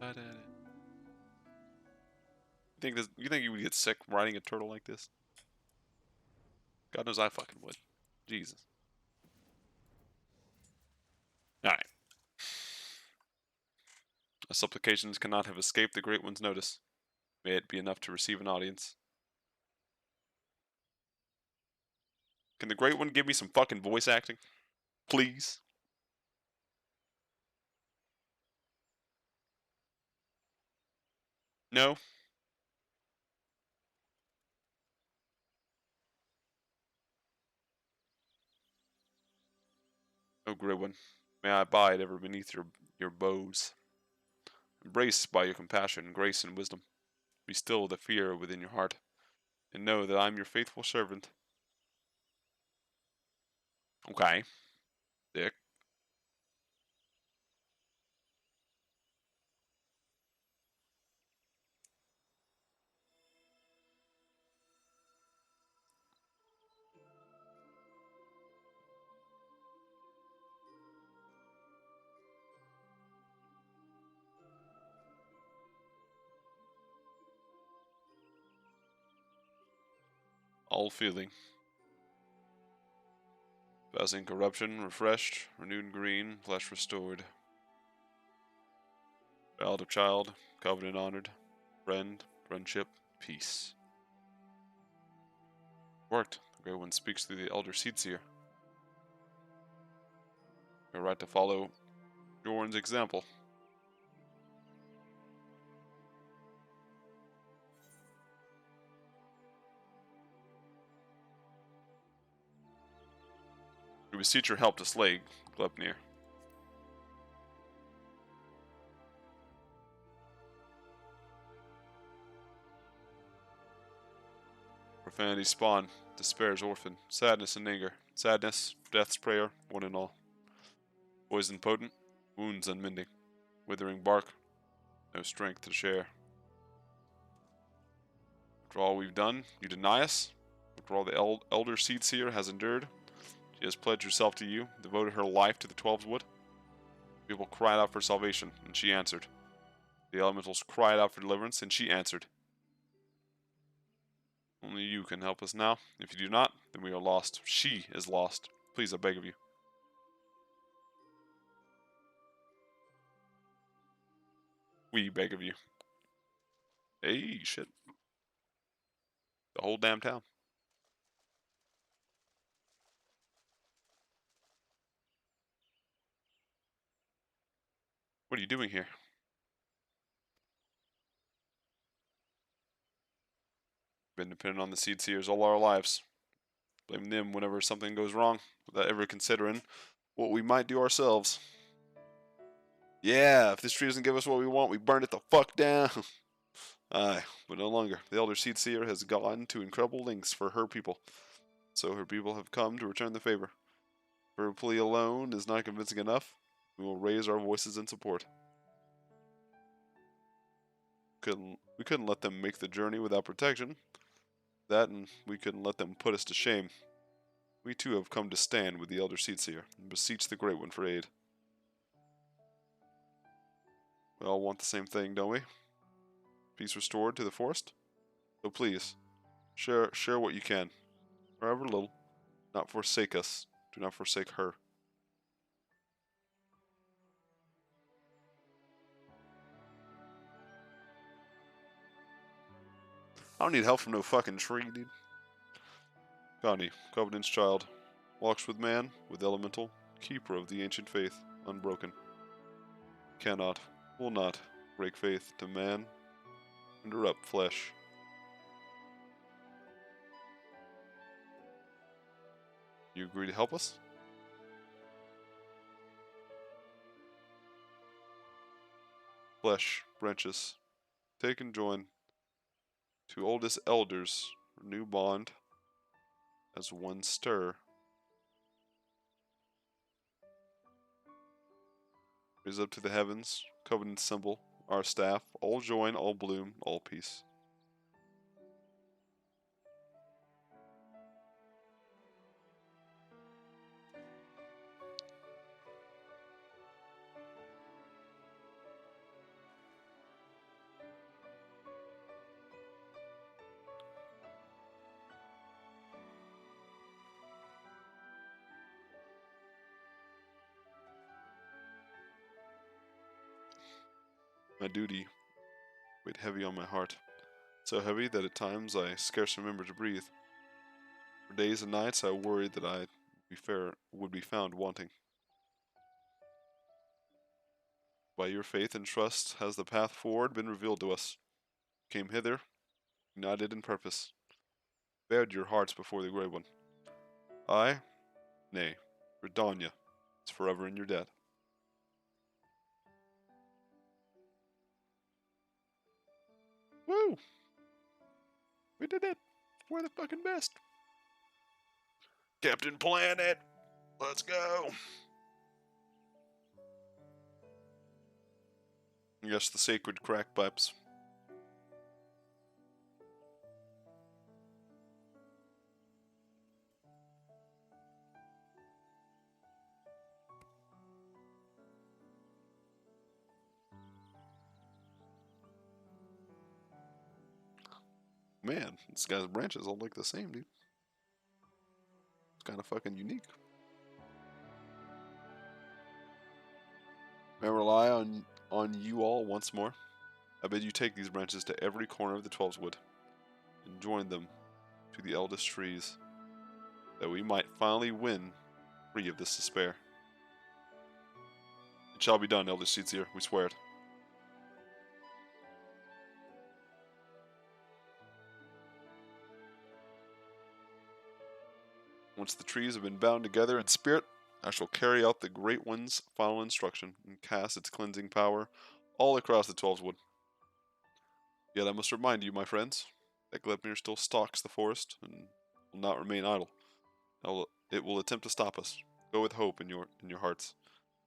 Ba-da-da. You think you would get sick riding a turtle like this? God knows I fucking would. Jesus. Alright. My supplications cannot have escaped the Great One's notice. May it be enough to receive an audience. Can the Great One give me some fucking voice acting? Please? No? Oh, Great One, may I abide ever beneath your bows. Embraced by your compassion, grace, and wisdom. Be still the fear within your heart, and know that I am your faithful servant. Okay, Dick. All feeling. Passing corruption, refreshed, renewed green, flesh restored. Child of child, covenant honored, friend, friendship, peace. Worked. The Great One speaks through the Elder Seeds here. You're right to follow Jorn's example. We beseech your help to slay Glepnir. Profanity spawn, despair's orphan, sadness and anger, sadness, death's prayer, one and all. Poison potent, wounds unmending, withering bark, no strength to share. After all we've done, you deny us? After all the Elder Seeds here has endured, she has pledged herself to you, devoted her life to the 12's Wood. People cried out for salvation, and she answered. The elementals cried out for deliverance, and she answered. Only you can help us now. If you do not, then we are lost. She is lost. Please, I beg of you. We beg of you. Hey, shit. The whole damn town. What are you doing here? Been dependent on the Seed Seers all our lives. Blame them whenever something goes wrong, without ever considering what we might do ourselves. Yeah, if this tree doesn't give us what we want, we burn it the fuck down. Aye, but no longer. The Elder Seed Seer has gone to incredible lengths for her people. So her people have come to return the favor. If her plea alone is not convincing enough, we will raise our voices in support. We couldn't let them make the journey without protection. That, and we couldn't let them put us to shame. We too have come to stand with the Elder Seedseer and beseech the Great One for aid. We all want the same thing, don't we? Peace restored to the forest? So please, share what you can, however little. Not forsake us. Do not forsake her. I don't need help from no fucking tree, dude. Connie, Covenant's child, walks with man, with elemental, keeper of the ancient faith, unbroken. Cannot, will not, break faith to man, interrupt flesh. You agree to help us? Flesh, branches, take and join. Two oldest elders, renew bond, as one stir. Raise up to the heavens, covenant symbol, our staff, all join, all bloom, all peace. My duty weighed heavy on my heart, so heavy that at times I scarce remember to breathe. For days and nights I worried that I would be found wanting. By your faith and trust has the path forward been revealed to us. Came hither, united in purpose, bared your hearts before the Great One. I, nay, Redania, is forever in your debt. Woo! We did it! We're the fucking best! Captain Planet! Let's go! Yes, the sacred crack pipes. Man, this guy's branches all look the same, dude. It's kind of fucking unique. May I rely on you all once more? I bid you take these branches to every corner of the Twelves Wood and join them to the eldest trees, that we might finally win free of this despair. It shall be done, Elder Seedseer, we swear it. Once the trees have been bound together in spirit, I shall carry out the Great One's final instruction and cast its cleansing power all across the Twelves Wood. Yet I must remind you, my friends, that Glepnir still stalks the forest and will not remain idle. It will attempt to stop us. Go with hope in your hearts.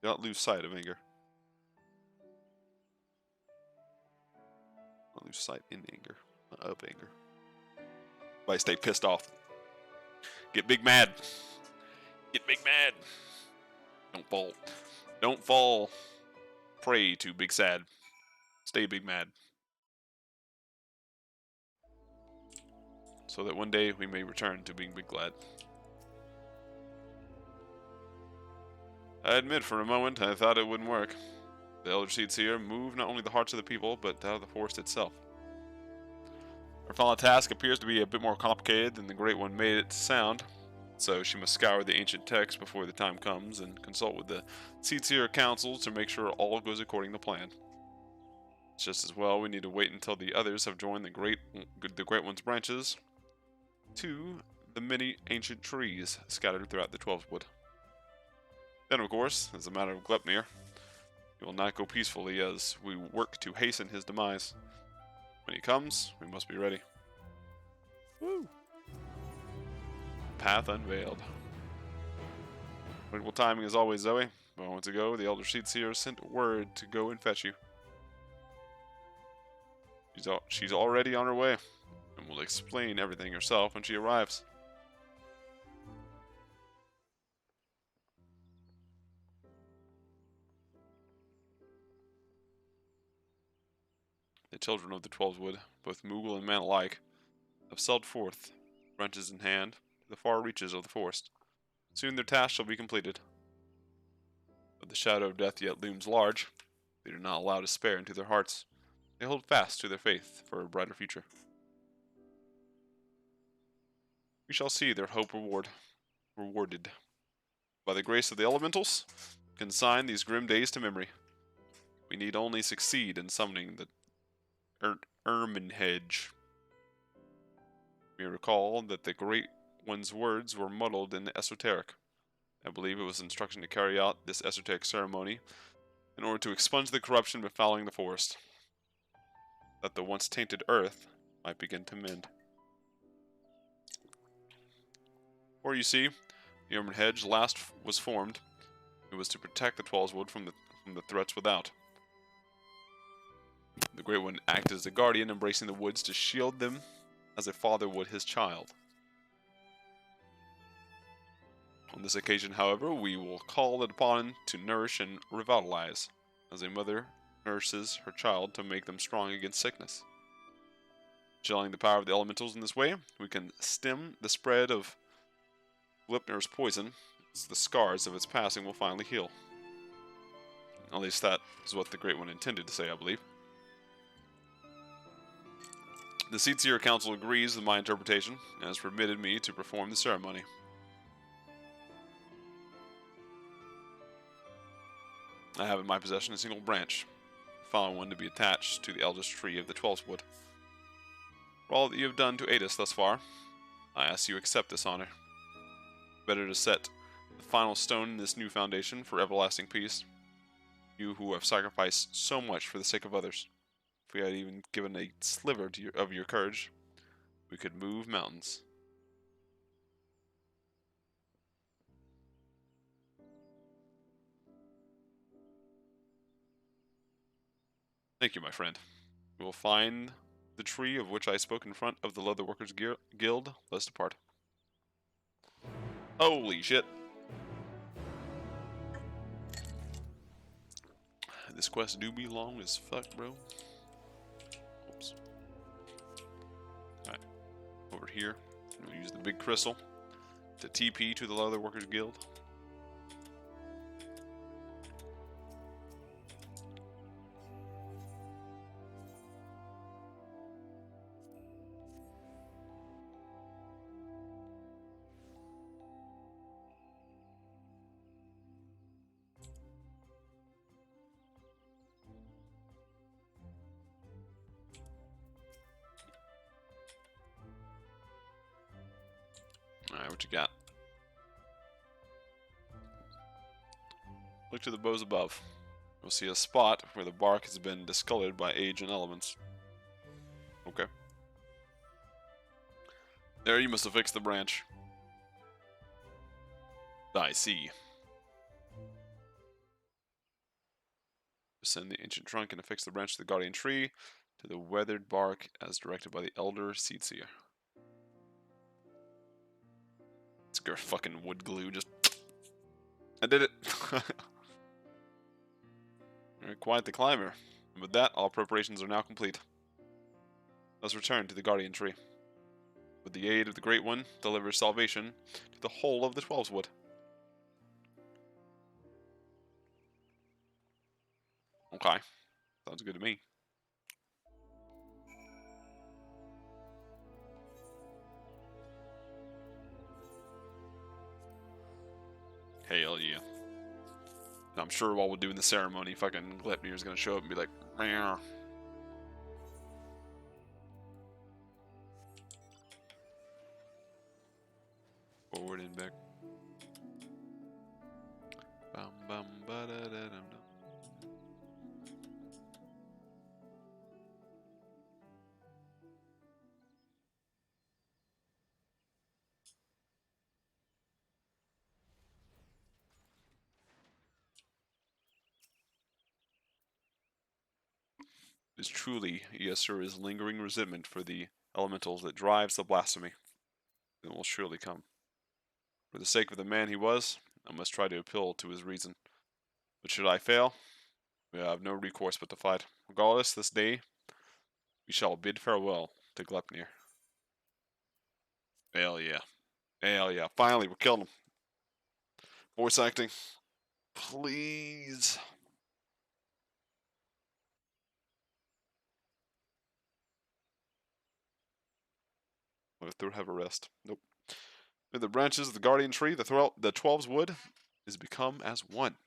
Do not lose sight of anger. Not lose sight in anger, not of anger. But stay pissed off. Get big mad. Get big mad. Don't fall. Don't fall prey to big sad. Stay big mad. So that one day we may return to being big glad. I admit for a moment I thought it wouldn't work. The Elder Seeds here move not only the hearts of the people, but that of the forest itself. Our final task appears to be a bit more complicated than the Great One made it sound, so she must scour the ancient texts before the time comes and consult with the Seedseer councils to make sure all goes according to plan. Just as well, we need to wait until the others have joined the Great One's branches to the many ancient trees scattered throughout the Twelvewood. Then, of course, as a matter of Glepnir, he will not go peacefully as we work to hasten his demise. When he comes, we must be ready. Woo! Path unveiled. Critical timing as always, Zoe. Moments ago, the Elder Seedseer sent word to go and fetch you. She's already on her way, and will explain everything herself when she arrives. The children of the Twelvewood, both Moogle and man alike, have sallied forth, branches in hand, to the far reaches of the forest. Soon their task shall be completed. But the shadow of death yet looms large. They do not allow despair into their hearts. They hold fast to their faith for a brighter future. We shall see their hope rewarded. By the grace of the elementals, consign these grim days to memory. We need only succeed in summoning the Ermine Hedge. We recall that the Great One's words were muddled in esoteric. I believe it was instruction to carry out this esoteric ceremony in order to expunge the corruption befouling the forest, that the once tainted earth might begin to mend. Or you see, the Ermine Hedge last was formed. It was to protect the Twelvewood from the threats without. The Great One acted as a guardian, embracing the woods to shield them as a father would his child. On this occasion, however, we will call it upon to nourish and revitalize, as a mother nurses her child to make them strong against sickness. Channeling the power of the elementals in this way, we can stem the spread of Glepnir's poison, as the scars of its passing will finally heal. At least that is what the Great One intended to say, I believe. The Seedseer Council agrees with my interpretation, and has permitted me to perform the ceremony. I have in my possession a single branch, the following one to be attached to the eldest tree of the Twelvewood. For all that you have done to aid us thus far, I ask you accept this honor. Better to set the final stone in this new foundation for everlasting peace. You who have sacrificed so much for the sake of others. If we had even given a sliver of your courage, we could move mountains. Thank you, my friend. We will find the tree of which I spoke in front of the Leatherworkers Guild. Let's depart. Holy shit. This quest do be long as fuck, bro. Oops. Alright. Over here, we'll use the big crystal to TP to the Leatherworkers Guild. Alright, what you got? Look to the bows above. You'll see a spot where the bark has been discolored by age and elements. Okay. There, you must have fixed the branch. I see. Send the ancient trunk and affix the branch to the guardian tree to the weathered bark as directed by the elder Seedseer. It's fucking wood glue, just... I did it! Alright, quite the climber. And with that, all preparations are now complete. Let's return to the guardian tree. With the aid of the Great One, deliver salvation to the whole of the Twelvewood. Okay. Sounds good to me. Hell yeah. I'm sure while we're doing the ceremony, fucking Glepnir's gonna show up and be like, meow. Forward and back. Bum, bum, ba, da, da, dum, dum. It is truly, yes sir, his lingering resentment for the elementals that drives the blasphemy. It will surely come. For the sake of the man he was, I must try to appeal to his reason. But should I fail, we have no recourse but to fight. Regardless, this day we shall bid farewell to Glepnir. Hell yeah. Hell yeah. Finally, we killed him. Voice acting. Please. Let the have a rest. Nope. In the branches of the guardian tree, the 12's wood is become as one.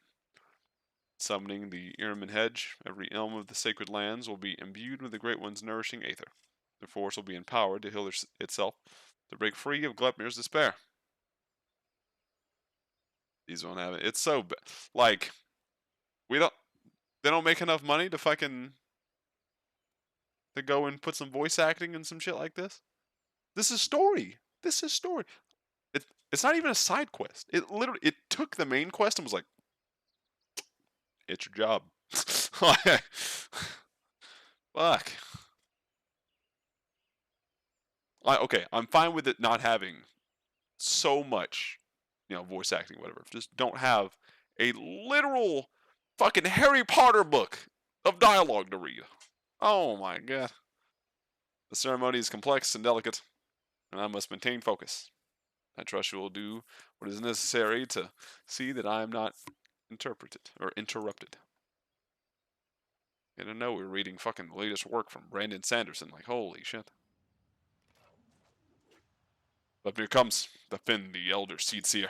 Summoning the Irmin hedge, every elm of the sacred lands will be imbued with the Great One's nourishing aether. The force will be empowered to heal itself, to break free of Glepnir's despair. These won't have it. It's so like we don't. They don't make enough money to fucking to go and put some voice acting and some shit like this. This is story. This is story. It's not even a side quest. It literally took the main quest and was like, it's your job. Fuck. Okay, I'm fine with it not having so much, voice acting, whatever. Just don't have a literal fucking Harry Potter book of dialogue to read. Oh my god. The ceremony is complex and delicate, and I must maintain focus. I trust you will do what is necessary to see that I am not interrupted. I don't know, we're reading fucking the latest work from Brandon Sanderson. Like, holy shit. But here comes the Finn, the Elder Seed Seer.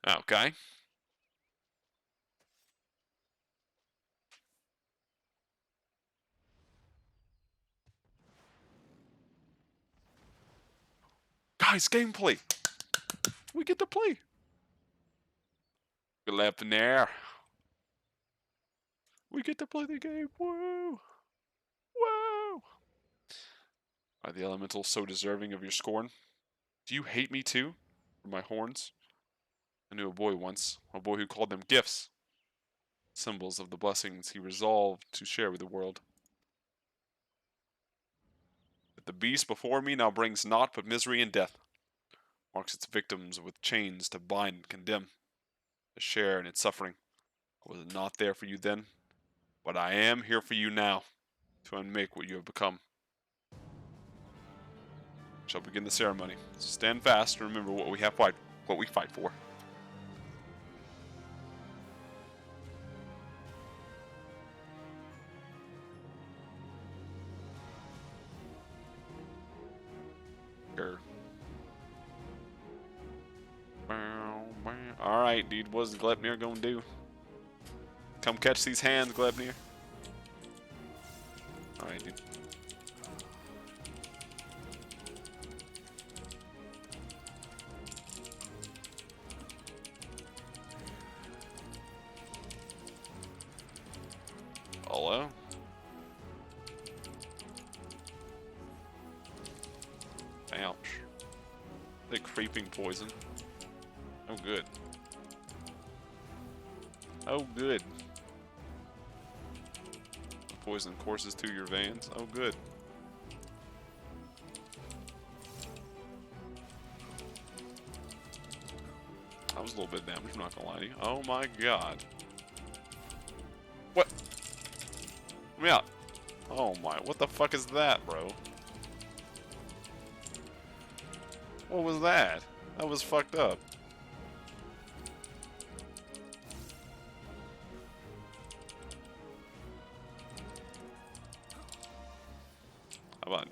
Okay. Guys, gameplay. We get to play. Good lap in there. We get to play the game. Woo! Woo! Are the elementals so deserving of your scorn? Do you hate me too? For my horns? I knew a boy once, a boy who called them gifts. Symbols of the blessings he resolved to share with the world. But the beast before me now brings naught but misery and death. Marks its victims with chains to bind and condemn. To share in its suffering. I was not there for you then, but I am here for you now. To unmake what you have become. Shall begin the ceremony. Stand fast and remember what we fight for. Alright, dude, what's Glepnir gonna do? Come catch these hands, Glepnir. Alright, dude. Hello? Ouch. The creeping poison. Oh, good. Oh, good. The poison courses to your veins. Oh, good. I was a little bit damaged, I'm not gonna lie to you. Oh my god. What? Let me out. Oh my, what the fuck is that, bro? What was that? That was fucked up.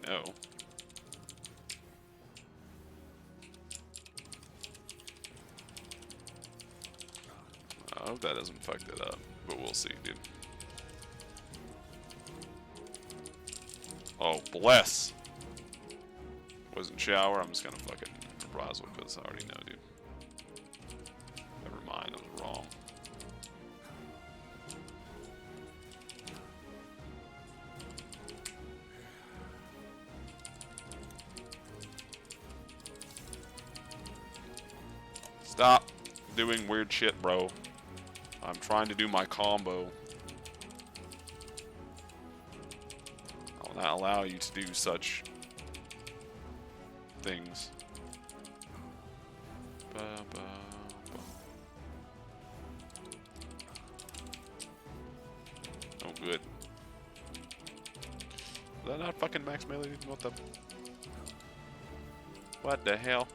no. I hope that doesn't fuck that up, but we'll see, dude. Oh, bless! Wasn't shower, I'm just gonna fucking reprisal because I already know, dude. Never mind, I was wrong. Stop doing weird shit, bro. I'm trying to do my combo. I will not allow you to do such things. Ba, ba, ba. Oh, good. Is that not fucking max melee? What the? What the hell?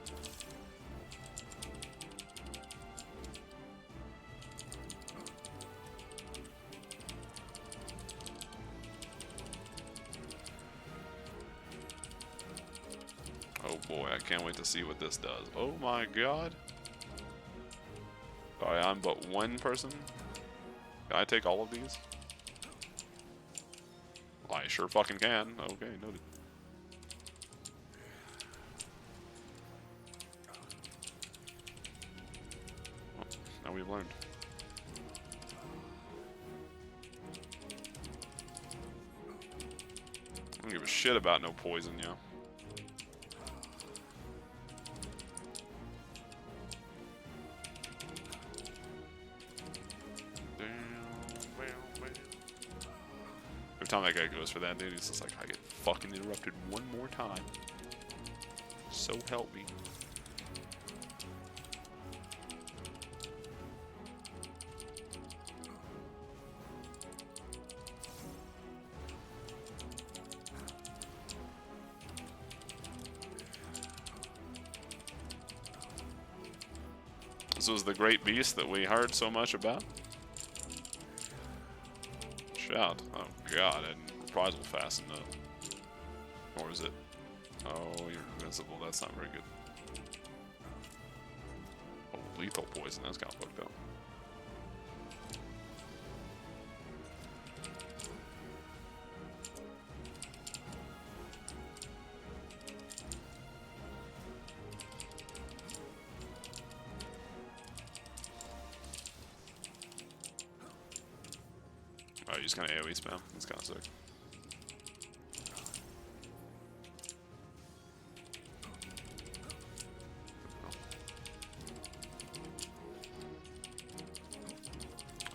Oh boy, I can't wait to see what this does. Oh my god. Sorry, I'm but one person. Can I take all of these? I sure fucking can. Okay, noted. Well, now we've learned. I don't give a shit about no poison, yo. Every time that guy goes for that, dude, he's just like, I get fucking interrupted one more time. So help me. This was the great beast that we heard so much about. Shout. Oh god, I didn't reprisal fast enough. Or is it? Oh, you're invincible. That's not very good. Oh, lethal poison. That's kind of fucked up. Oh, you're just gonna AoE spam. That's kind of sick.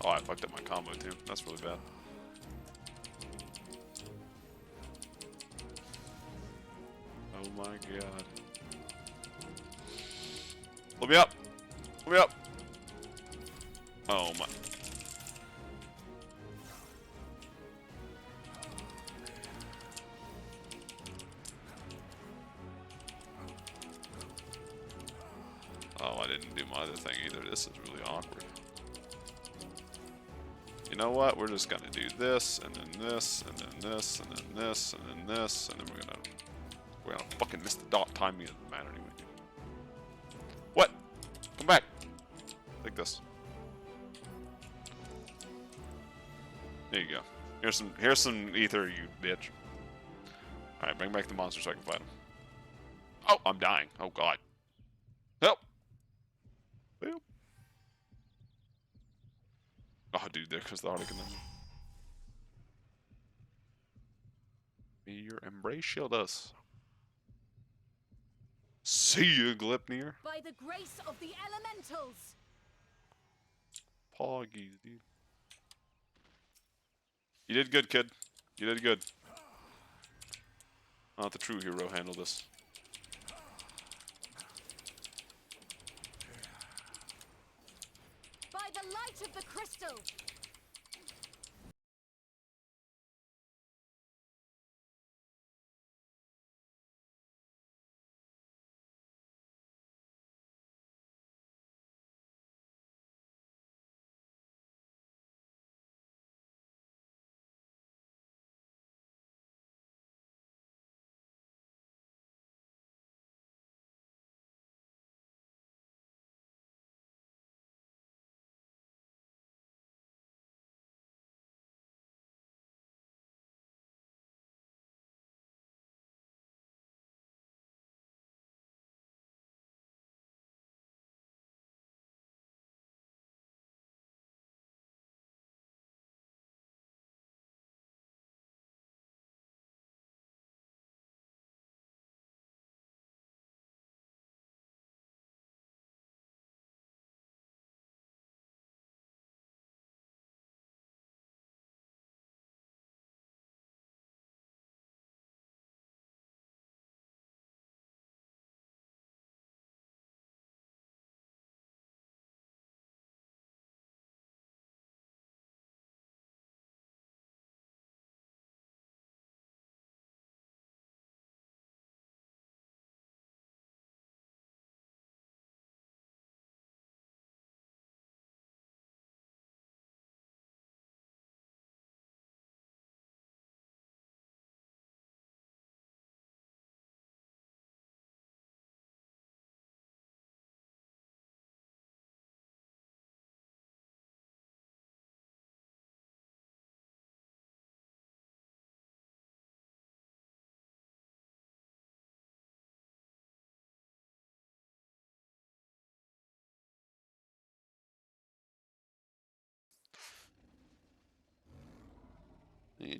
Oh, I fucked up my combo too. That's really bad. Oh my god. Let me up! Let me up! Oh my. Oh, I didn't do my other thing either. This is really awkward. You know what? We're just gonna do this, and then this, and then this, and then this, and then this, and then we're gonna fucking miss the dot. Timing doesn't matter anyway. What? Come back. Take this. There you go. Here's some ether, you bitch. All right, bring back the monster so I can fight him. Oh, I'm dying. Oh god. Help. Help. Oh, dude, there goes the Harlequin. Your embrace shield us. See you, Glipnir. By the grace of the elementals. Poggies, dude. You did good, kid. You did good. I'll let the true hero handle this. By the light of the crystal.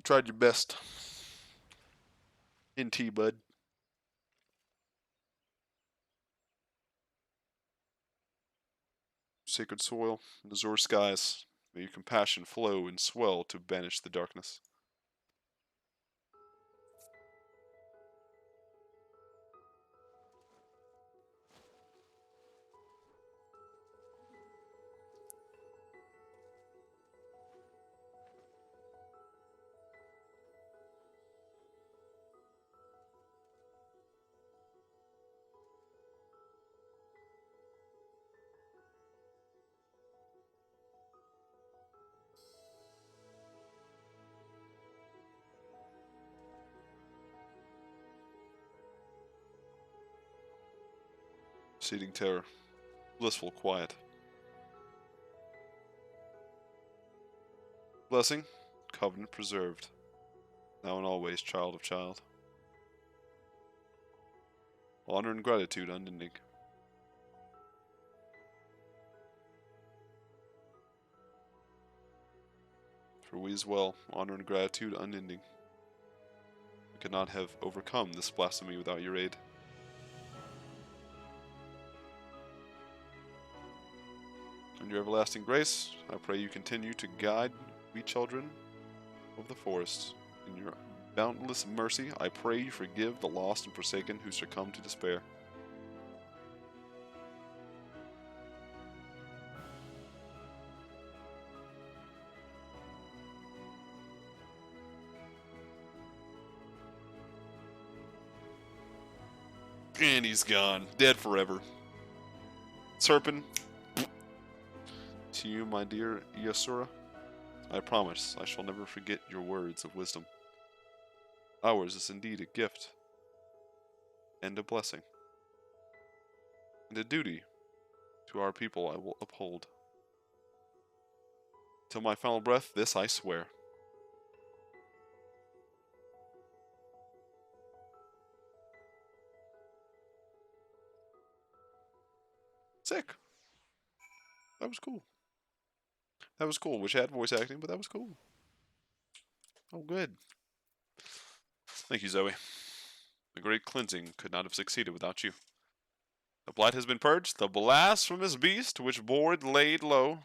tried your best. NT, bud. Sacred soil, and azure skies, may your compassion flow and swell to banish the darkness. Seeding terror, blissful quiet. Blessing, covenant preserved, now and always child of child. Honor and gratitude unending. For we as well, honor and gratitude unending. We could not have overcome this blasphemy without your aid. In your everlasting grace, I pray you continue to guide we children of the forest. In your boundless mercy, I pray you forgive the lost and forsaken who succumb to despair. And he's gone, dead forever. Serpent, to you, my dear Yasura, I promise I shall never forget your words of wisdom. Ours is indeed a gift, and a blessing, and a duty to our people I will uphold. Till my final breath, this I swear. Sick. That was cool. That was cool. Wish I had voice acting, but that was cool. Oh, good. Thank you, Zoe. The great cleansing could not have succeeded without you. The blight has been purged, the blasphemous beast which bored laid low.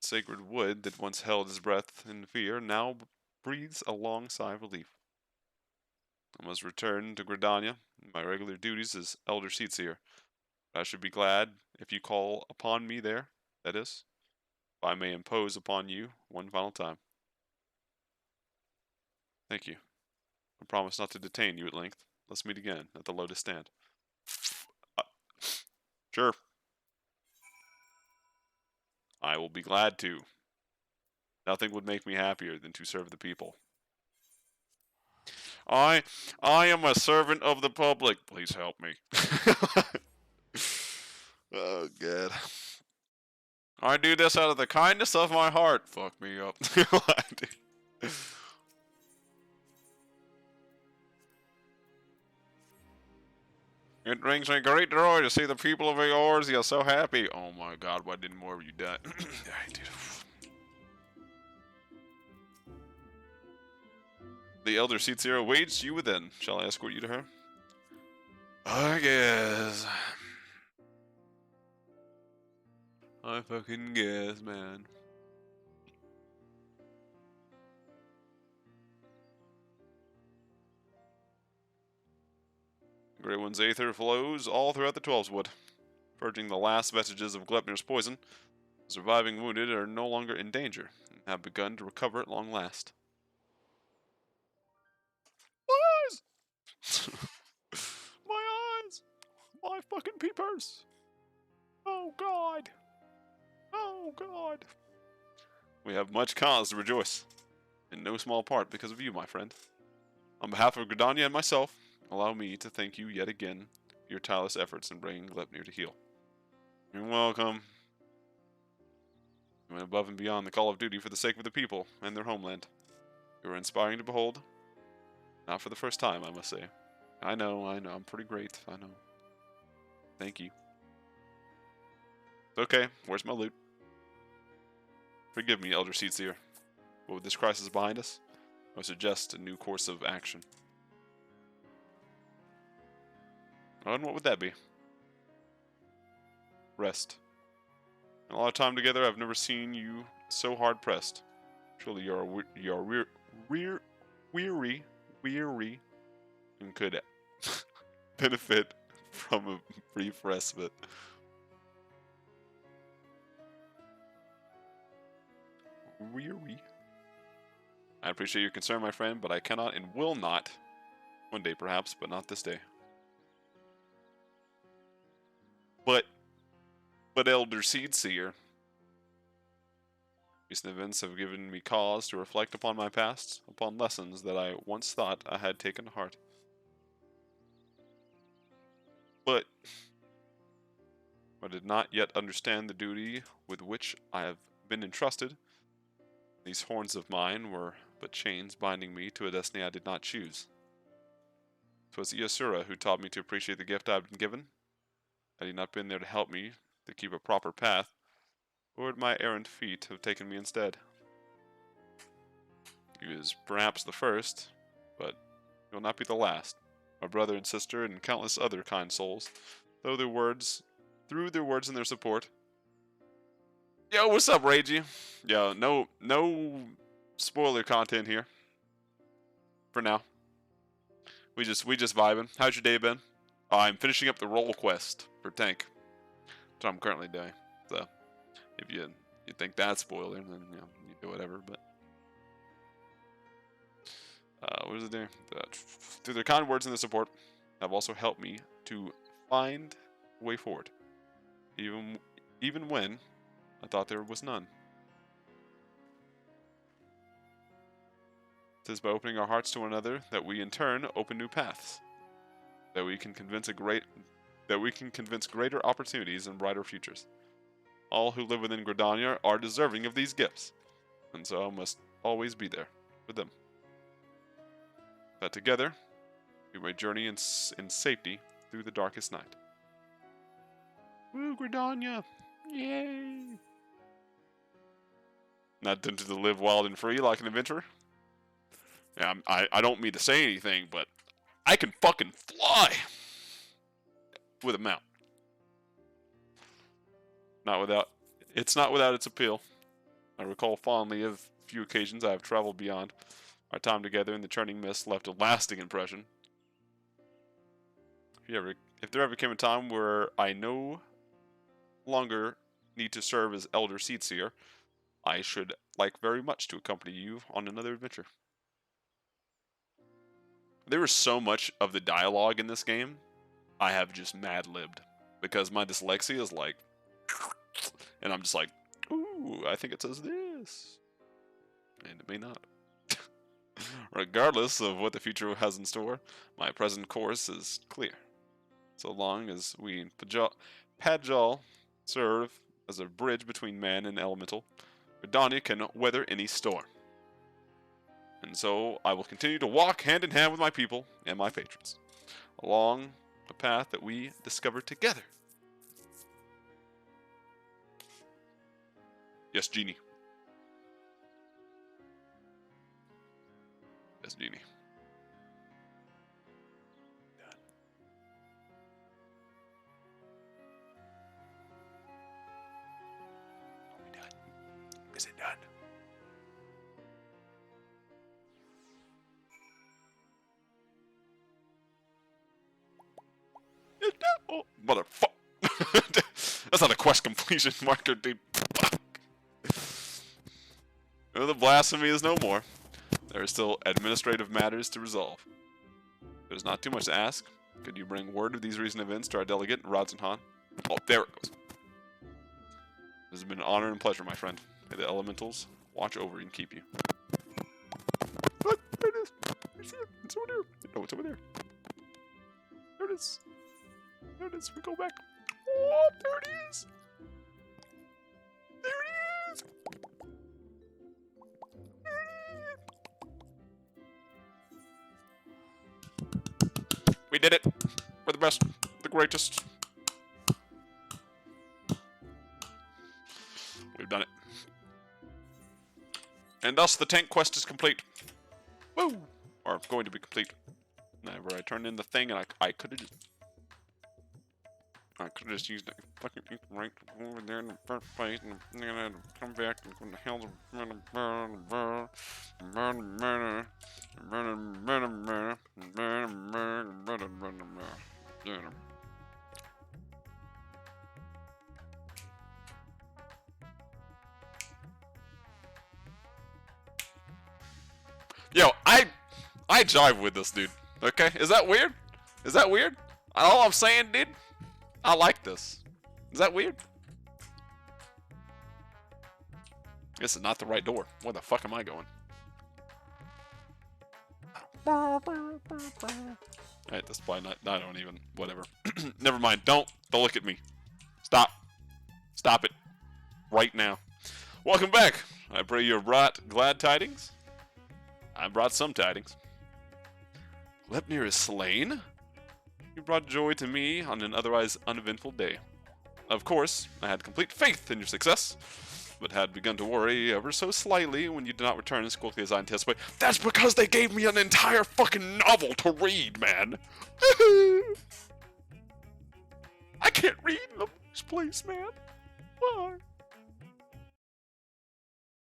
Sacred wood that once held his breath in fear now breathes a long sigh of relief. I must return to Gridania, my regular duties as Elder Seatseer. I should be glad if you call upon me there, that is, if I may impose upon you one final time. Thank you. I promise not to detain you at length. Let's meet again at the Lotus Stand. Sure. I will be glad to. Nothing would make me happier than to serve the people. I am a servant of the public. Please help me. Oh, God. I do this out of the kindness of my heart. Fuck me up. It brings me great joy to see the people of Eorzea so happy. Oh my god, why didn't more of you die? The Elder Seatseer awaits you within. Shall I escort you to her? I guess. I fucking guess, man. Grey One's aether flows all throughout the Twelveswood, purging the last vestiges of Glepnir's poison. The surviving wounded are no longer in danger, and have begun to recover at long last. My eyes! My eyes! My fucking peepers! Oh god! Oh god! We have much cause to rejoice, in no small part because of you, my friend. On behalf of Gridania and myself, allow me to thank you yet again for your tireless efforts in bringing Glepnir to heal. You're welcome. You went above and beyond the call of duty for the sake of the people and their homeland. You were inspiring to behold. Not for the first time, I must say. I know, I'm pretty great, I know. Thank you. Okay, where's my loot? Forgive me, Elder Seatseer, but with this crisis behind us, or suggest a new course of action. And what would that be? Rest. In a lot of time together, I've never seen you so hard pressed. Surely you're weary, and could benefit from a brief respite. Weary. I appreciate your concern, my friend, but I cannot and will not. One day, perhaps, but not this day. But Elder Seedseer, recent events have given me cause to reflect upon my past, upon lessons that I once thought I had taken to heart. But I did not yet understand the duty with which I have been entrusted. These horns of mine were but chains binding me to a destiny I did not choose. 'Twas the Asura who taught me to appreciate the gift I had been given. Had he not been there to help me to keep a proper path, where would my errant feet have taken me instead? He was perhaps the first, but he will not be the last. My brother and sister and countless other kind souls, through their words and their support. Yo, what's up, Ragey? Yo, no spoiler content here. For now. We just vibing. How's your day been? I'm finishing up the role quest for tank. That's what I'm currently doing. So if you think that's spoiler, then you do whatever, but what does it do? Through their kind words and their support have also helped me to find a way forward. Even when I thought there was none. It is by opening our hearts to one another that we in turn open new paths. That we can convince greater opportunities and brighter futures. All who live within Gridania are deserving of these gifts, and so I must always be there with them. That together we may journey in safety through the darkest night. Woo, Gridania! Yay! Not tempted to live wild and free like an adventurer? Yeah, I don't mean to say anything, but I can fucking fly with a mount. It's not without its appeal. I recall fondly of few occasions I have traveled beyond. Our time together in the churning mist left a lasting impression. If there ever came a time where I no longer need to serve as Elder Seedseer, I should like very much to accompany you on another adventure. There was so much of the dialogue in this game I have just mad-libbed because my dyslexia is like, and I'm just like, ooh, I think it says this, and it may not. Regardless of what the future has in store, my present course is clear. So long as we in Pajal serve as a bridge between man and elemental, Gridania can weather any storm. And so I will continue to walk hand in hand with my people and my patrons, along the path that we discovered together. Yes, Genie. Yes, Genie. Done. Are we done? Is it done? Oh, motherfucker. That's not a quest completion marker, dude. Fuck. The blasphemy is no more. There are still administrative matters to resolve. There's not too much to ask. Could you bring word of these recent events to our delegate, Rodzenhan? Oh, there it goes. This has been an honor and pleasure, my friend. May the elementals watch over and keep you. Look, there it is. I see it. It's over there. No, it's over there. There it is. There it is. We go back. Oh, there it is. There it is. We did it. We're the best. The greatest. We've done it. And thus the tank quest is complete. Woo! Or going to be complete. Whenever I turned in the thing, and I could have just used it fucking right over there in the first place, and I'm gonna come back and what the hell's Yo, I jive with this dude. Okay, is that weird? Is that weird? All I'm saying, dude, I like this. Is that weird? This is not the right door. Where the fuck am I going? Alright, that's probably not. I don't even. Whatever. Never mind. Don't look at me. Stop. Stop it. Right now. Welcome back. I pray you have brought glad tidings. I brought some tidings. Lepnir is slain. You brought joy to me on an otherwise uneventful day. Of course, I had complete faith in your success, but had begun to worry ever so slightly when you did not return as quickly as I anticipated. That's because they gave me an entire fucking novel to read, man! I can't read in the first place, man. Why?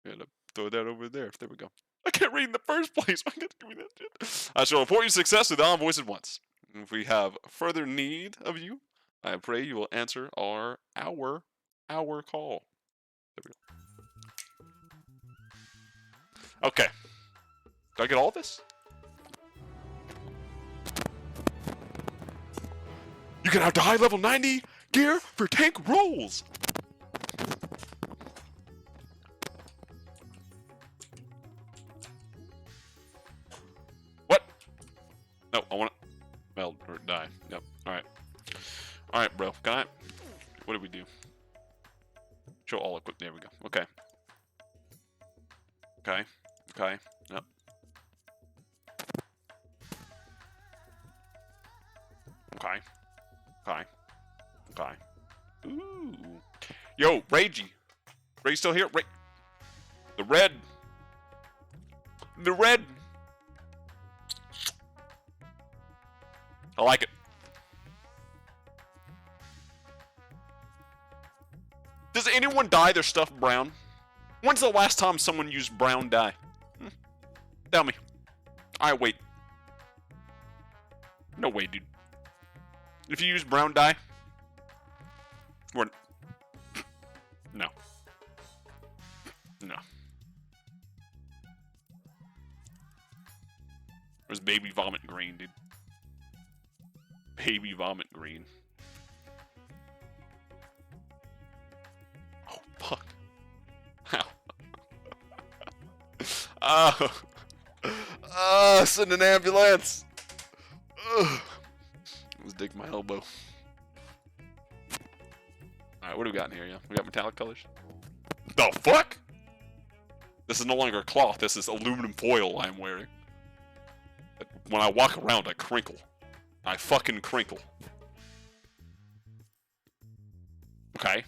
Gotta throw that over there. There we go. I can't read in the first place. Why gotta give me that shit? I shall report your success with our voice at once. If we have further need of you, I pray you will answer our call. There we go. Okay. Do I get all this? You can have the high level 90 gear for tank rolls. What? No, I want to meld or die. Yep. Alright. Alright, bro. Can I? What do we do? Show all equip. There we go. Okay. Okay. Okay. Yep. Okay. Okay. Okay. Ooh. Yo, Ragey. Ray still here? Ray. The red. The red. I like it. Does anyone dye their stuff brown? When's the last time someone used brown dye? Tell me. Alright, wait. No way, dude. If you use brown dye, we're... No. No. There's baby vomit green, dude. Baby vomit green. Oh, fuck. Ow. Send an ambulance. Let's dig my elbow. Alright, what do we got in here, yeah? We got metallic colors. The fuck? This is no longer cloth, this is aluminum foil I'm wearing. When I walk around, I crinkle. I fucking crinkle. Okay.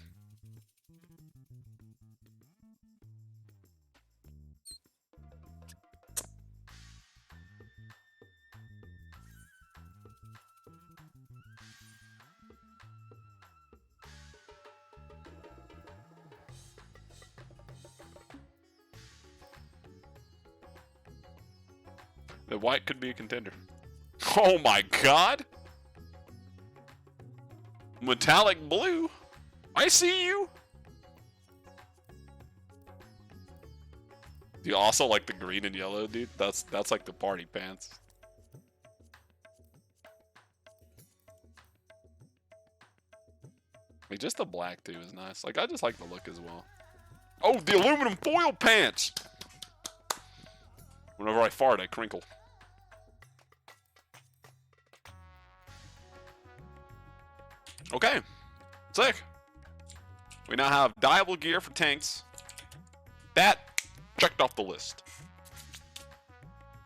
The white could be a contender. Oh my god! Metallic blue? I see you! Do you also like the green and yellow, dude? That's like the party pants. Like, just the black too is nice. Like, I just like the look as well. Oh, the aluminum foil pants! Whenever I fart, I crinkle. Okay, sick. We now have dyeable gear for tanks. That checked off the list.